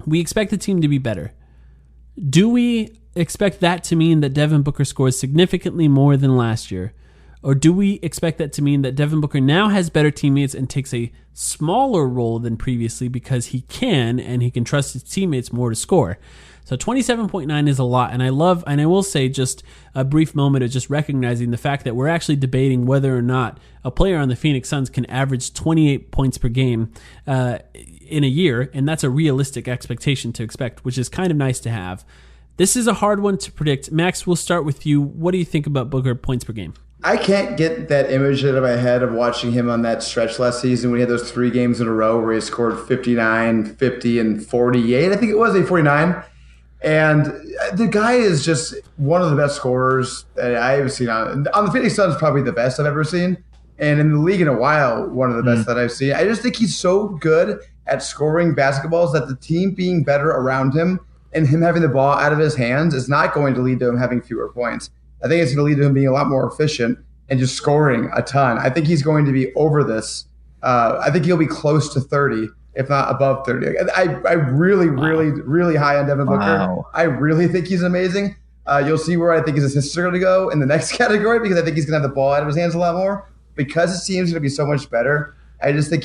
we expect the team to be better. Do we expect that to mean that Devin Booker scores significantly more than last year? Or do we expect that to mean that Devin Booker now has better teammates and takes a smaller role than previously because he can, and he can trust his teammates more to score? So 27.9 is a lot, and I will say just a brief moment of just recognizing the fact that we're actually debating whether or not a player on the Phoenix Suns can average 28 points per game in a year, and that's a realistic expectation to expect, which is kind of nice to have. This is a hard one to predict. Max, we'll start with you. What do you think about Booker points per game? I can't get that image out of my head of watching him on that stretch last season when he had those 3 games in a row where he scored 59, 50, and 48. I think it was 49. And the guy is just one of the best scorers that I have seen on the Phoenix Suns, probably the best I've ever seen. and in the league in a while, one of the best that I've seen. I just think he's so good at scoring basketballs that the team being better around him and him having the ball out of his hands is not going to lead to him having fewer points. I think it's going to lead to him being a lot more efficient and just scoring a ton. I think he's going to be over this. I think he'll be close to 30, if not above 30. I really, really high on Devin Booker. Wow. I really think he's amazing. You'll see where I think his assists are going to go in the next category because I think he's going to have the ball out of his hands a lot more. Because his team's going to be so much better, I just think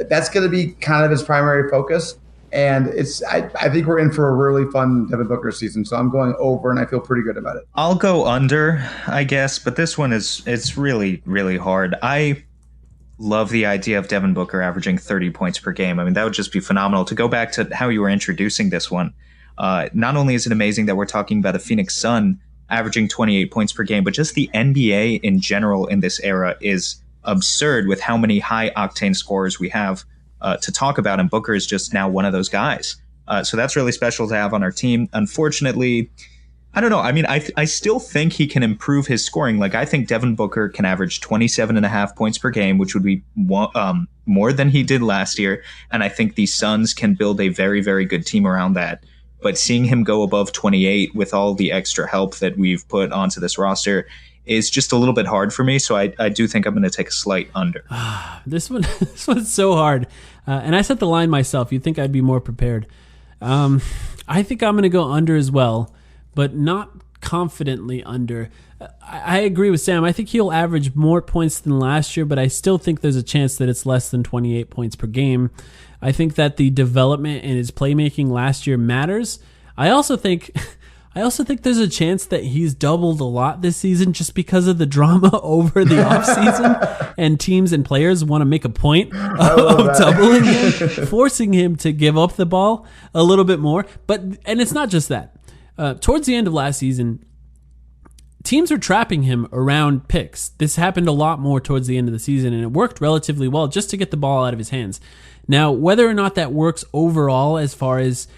that's going to be kind of his primary focus. And I think we're in for a really fun Devin Booker season. So I'm going over, and I feel pretty good about it. I'll go under, I guess, but this one it's really, really hard. I love the idea of Devin Booker averaging 30 points per game. I mean, that would just be phenomenal. To go back to how you were introducing this one, not only is it amazing that we're talking about a Phoenix Sun averaging 28 points per game, but just the NBA in general in this era is absurd with how many high-octane scorers we have to talk about, and Booker is just now one of those guys. So that's really special to have on our team. Unfortunately, I don't know. I mean, I still think he can improve his scoring. Like, I think Devin Booker can average 27.5 points per game, which would be more than he did last year. And I think the Suns can build a very, very good team around that. But seeing him go above 28 with all the extra help that we've put onto this roster is just a little bit hard for me. So I do think I'm going to take a slight under. This one's so hard. And I set the line myself. You'd think I'd be more prepared. I think I'm going to go under as well, but not confidently under. I agree with Sam. I think he'll average more points than last year, but I still think there's a chance that it's less than 28 points per game. I think that the development in his playmaking last year matters. I also think there's a chance that he's doubled a lot this season just because of the drama over the offseason, and teams and players want to make a point of doubling him, forcing him to give up the ball a little bit more. And it's not just that. Towards the end of last season, teams are trapping him around picks. This happened a lot more towards the end of the season, and it worked relatively well just to get the ball out of his hands. Now, whether or not that works overall as far as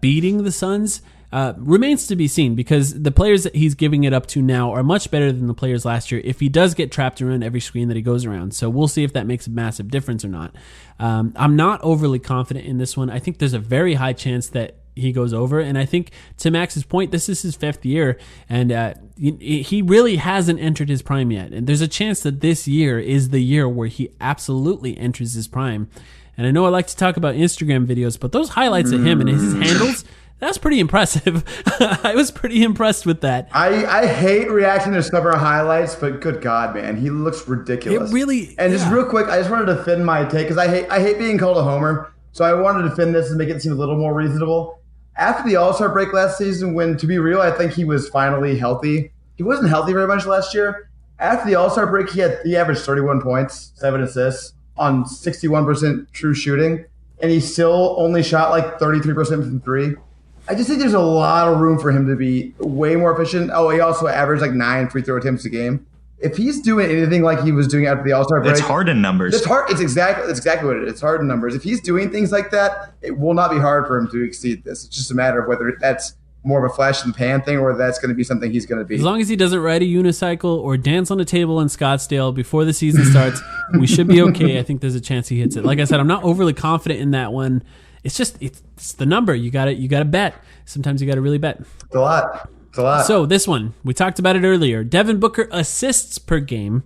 beating the Suns remains to be seen, because the players that he's giving it up to now are much better than the players last year if he does get trapped around every screen that he goes around. So we'll see if that makes a massive difference or not. I'm not overly confident in this one. I think there's a very high chance that he goes over, and I think to Max's point, this is his 5th year, and he really hasn't entered his prime yet. And there's a chance that this year is the year where he absolutely enters his prime. And I know I like to talk about Instagram videos, but those highlights of him and his handles, that's pretty impressive. I was pretty impressed with that. I hate reacting to summer highlights, but good God, man, he looks ridiculous. It really. And just real quick, I just wanted to defend my take because I hate being called a homer. So I wanted to defend this and make it seem a little more reasonable. After the All-Star break last season, when, to be real, I think he was finally healthy. He wasn't healthy very much last year. After the All-Star break, he averaged 31 points, 7 assists on 61% true shooting, and he still only shot like 33% from three. I just think there's a lot of room for him to be way more efficient. Oh, he also averaged like 9 free throw attempts a game. If he's doing anything like he was doing after the All-Star break, it's hard in numbers. It's hard. It's exactly what it is. It's hard in numbers. If he's doing things like that, it will not be hard for him to exceed this. It's just a matter of whether that's more of a flash in the pan thing or that's going to be something he's going to be. As long as he doesn't ride a unicycle or dance on a table in Scottsdale before the season starts, we should be okay. I think there's a chance he hits it. Like I said, I'm not overly confident in that one. It's the number. You got to bet. Sometimes you got to really bet. It's a lot. So this one, we talked about it earlier. Devin Booker assists per game.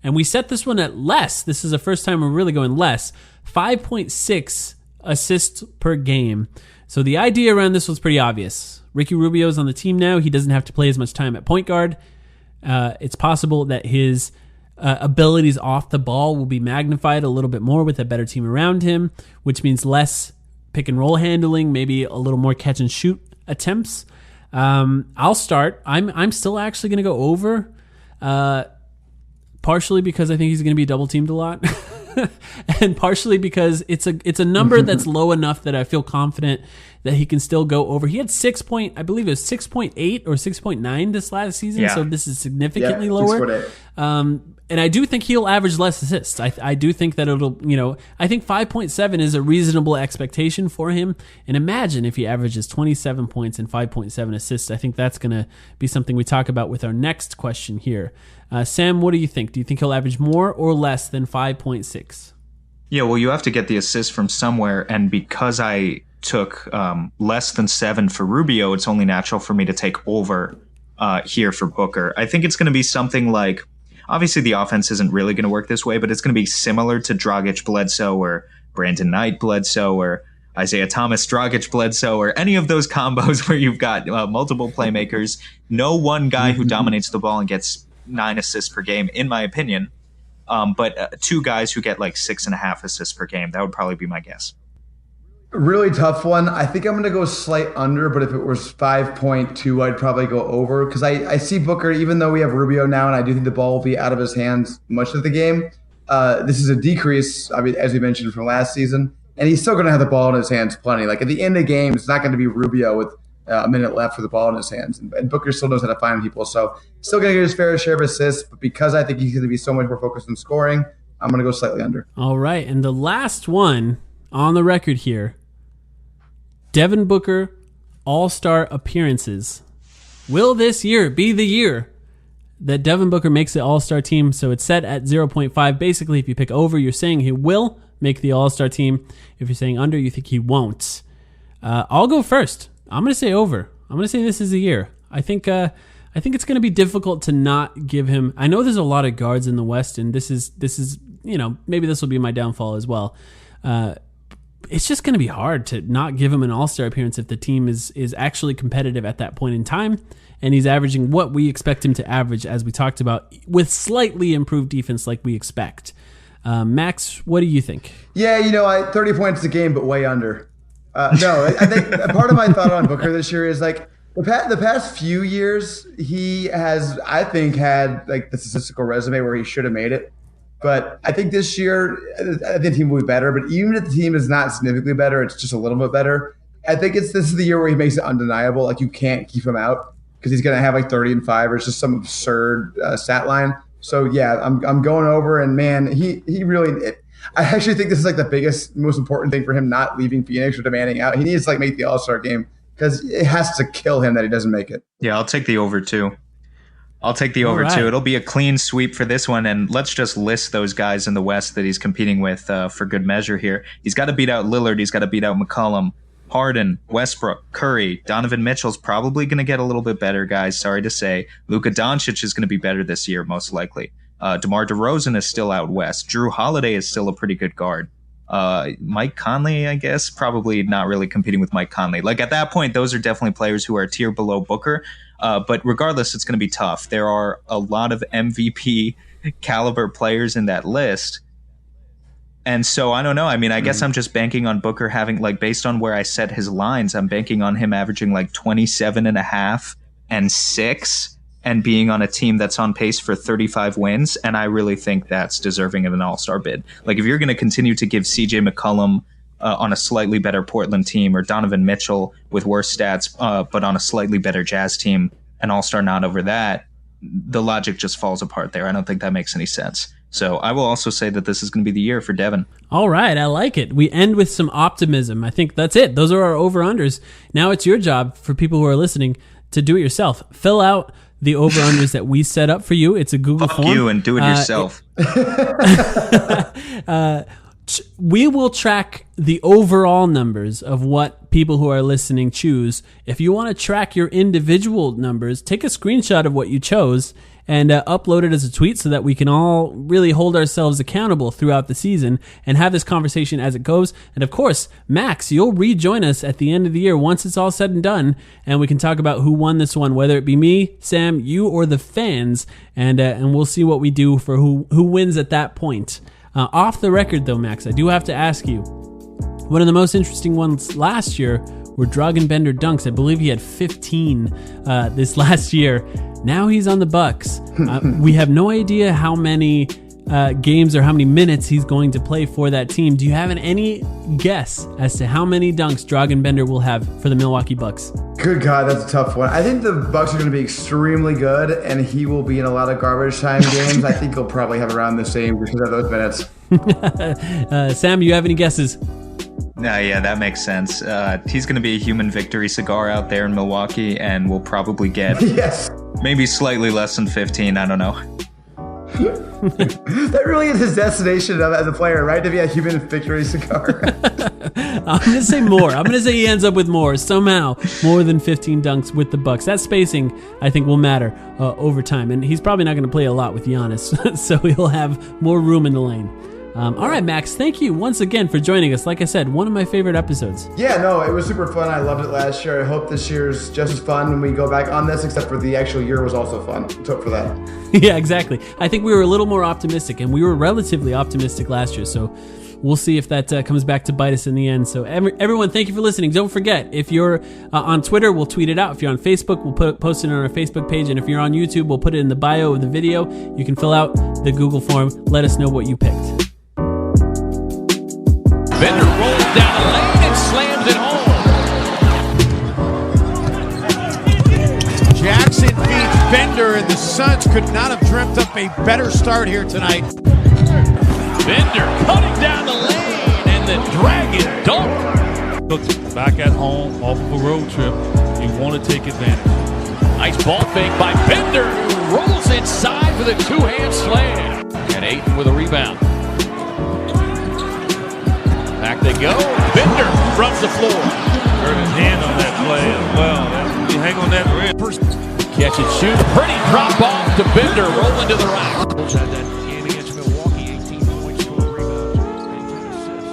And we set this one at less. This is the first time we're really going less. 5.6 assists per game. So the idea around this was pretty obvious. Ricky Rubio's on the team now. He doesn't have to play as much time at point guard. It's possible that his abilities off the ball will be magnified a little bit more with a better team around him, which means less pick and roll handling, maybe a little more catch and shoot attempts. I'll start. I'm still actually going to go over, partially because I think he's going to be double teamed a lot. And partially because it's a number that's low enough that I feel confident that he can still go over. He had 6.8 or 6.9 this last season, so this is significantly lower. And I do think he'll average less assists. I do think that it'll, I think 5.7 is a reasonable expectation for him. And imagine if he averages 27 points and 5.7 assists. I think that's going to be something we talk about with our next question here. Sam, what do you think? Do you think he'll average more or less than 5.6? Yeah, well, you have to get the assist from somewhere. And because I took less than 7 for Rubio, it's only natural for me to take over here for Booker. I think it's going to be something like, obviously, the offense isn't really going to work this way, but it's going to be similar to Dragic Bledsoe or Brandon Knight Bledsoe or Isaiah Thomas Dragic Bledsoe or any of those combos where you've got multiple playmakers. No one guy who dominates the ball and gets 9 assists per game, in my opinion, but 2 guys who get like 6.5 assists per game. That would probably be my guess. Really tough one. I think I'm going to go slight under, but if it was 5.2, I'd probably go over because I see Booker, even though we have Rubio now, and I do think the ball will be out of his hands much of the game. This is a decrease, as we mentioned, from last season, and he's still going to have the ball in his hands plenty. Like at the end of the game, it's not going to be Rubio with a minute left with the ball in his hands, and Booker still knows how to find people. So still going to get his fair share of assists, but because I think he's going to be so much more focused on scoring, I'm going to go slightly under. All right, and the last one on the record here. Devin Booker, All-Star appearances. Will this year be the year that Devin Booker makes the All-Star team? So it's set at 0.5. Basically, if you pick over, you're saying he will make the All-Star team. If you're saying under, you think he won't. I'll go first. I'm going to say over. I'm going to say this is the year. I think it's going to be difficult to not give him. I know there's a lot of guards in the West, and this is maybe this will be my downfall as well. It's just going to be hard to not give him an All-Star appearance if the team is actually competitive at that point in time, and he's averaging what we expect him to average, as we talked about, with slightly improved defense like we expect. Max, what do you think? Yeah, 30 points a game, but way under. No, I think part of my thought on Booker this year is like the past few years, he has, I think, had like the statistical resume where he should have made it. But I think this year, I think the team will be better. But even if the team is not significantly better, it's just a little bit better. I think this is the year where he makes it undeniable. Like you can't keep him out because he's going to have like 30 and 5 or it's just some absurd stat line. So yeah, I'm going over. And man, he really. I actually think this is like the biggest, most important thing for him not leaving Phoenix or demanding out. He needs to like make the All-Star game because it has to kill him that he doesn't make it. Yeah, I'll take the over too. Too. It'll be a clean sweep for this one, and let's just list those guys in the West that he's competing with for good measure here. He's got to beat out Lillard. He's got to beat out McCollum, Harden, Westbrook, Curry. Donovan Mitchell's probably going to get a little bit better, guys. Sorry to say. Luka Doncic is going to be better this year, most likely. DeMar DeRozan is still out West. Drew Holiday is still a pretty good guard. Mike Conley, I guess, probably not really competing with Mike Conley. Like at that point, those are definitely players who are a tier below Booker. But regardless, it's going to be tough. There are a lot of MVP caliber players in that list. And so I don't know. I mean, I guess I'm just banking on Booker having, like, based on where I set his lines, I'm banking on him averaging like 27.5 and 6 and being on a team that's on pace for 35 wins. And I really think that's deserving of an All-Star bid. Like if you're going to continue to give CJ McCollum on a slightly better Portland team or Donovan Mitchell with worse stats, but on a slightly better Jazz team, an All-Star nod over that, the logic just falls apart there. I don't think that makes any sense. So I will also say that this is going to be the year for Devin. All right, I like it. We end with some optimism. I think that's it. Those are our over-unders. Now it's your job, for people who are listening, to do it yourself. Fill out the over-unders that we set up for you. It's a Google form. Fuck you and do it yourself. We will track the overall numbers of what people who are listening choose. If you want to track your individual numbers, take a screenshot of what you chose and upload it as a tweet so that we can all really hold ourselves accountable throughout the season and have this conversation as it goes. And of course, Max, you'll rejoin us at the end of the year once it's all said and done, and we can talk about who won this one, whether it be me, Sam, you, or the fans, and we'll see what we do for who wins at that point. Off the record, though, Max, I do have to ask you, one of the most interesting ones last year were Dragan Bender dunks. I believe he had 15 this last year. Now he's on the Bucks. We have no idea how many games or how many minutes he's going to play for that team. Do you have any guess as to how many dunks Dragan Bender will have for the Milwaukee Bucks? Good God, that's a tough one. I think the Bucks are going to be extremely good, and he will be in a lot of garbage time games. I think he'll probably have around the same because of those minutes. Sam, you have any guesses? Yeah, that makes sense. He's going to be a human victory cigar out there in Milwaukee, and we'll probably get Yes. maybe slightly less than 15. I don't know. That really is his destination as a player, right? To be a human victory cigar. I'm going to say more. I'm going to say he ends up with more. Somehow, more than 15 dunks with the Bucks. That spacing, I think, will matter over time. And he's probably not going to play a lot with Giannis, so he'll have more room in the lane. All right, Max, thank you once again for joining us. Like I said, one of my favorite episodes. Yeah, no, it was super fun. I loved it last year. I hope this year's just as fun when we go back on this, except for the actual year was also fun. Let's hope for that. Yeah, exactly. I think we were a little more optimistic, and we were relatively optimistic last year, so we'll see if that comes back to bite us in the end. So everyone, thank you for listening. Don't forget, if you're on Twitter, we'll tweet it out. If you're on Facebook, we'll post it on our Facebook page. And if you're on YouTube, we'll put it in the bio of the video. You can fill out the Google form. Let us know what you picked. Bender rolls down the lane and slams it home. Jackson beats Bender, and the Suns could not have dreamt up a better start here tonight. Bender cutting down the lane, and the Dragon dunk. Back at home, off of a road trip, you want to take advantage. Nice ball fake by Bender, who rolls inside for the two-hand slam. And Ayton with a rebound. Back they go. Bender runs the floor. Hurt his hand on that play as well. You hang on that rim. Catch and shoot. Pretty drop off to Bender, rolling to the rack. Had that game against Milwaukee, 18 points, 12 rebounds, and 10 assists.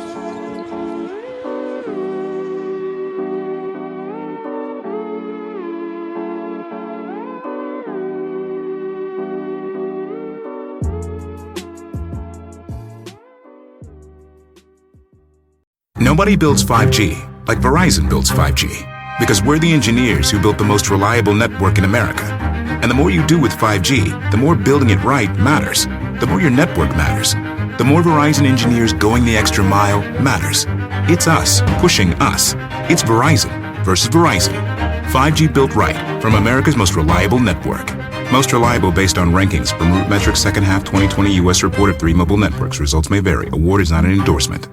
Nobody builds 5G like Verizon builds 5G, because we're the engineers who built the most reliable network in America. And the more you do with 5G, the more building it right matters. The more your network matters. The more Verizon engineers going the extra mile matters. It's us pushing us. It's Verizon versus Verizon. 5G built right from America's most reliable network. Most reliable based on rankings from RootMetrics second half 2020 U.S. report of 3 mobile networks. Results may vary. Award is not an endorsement.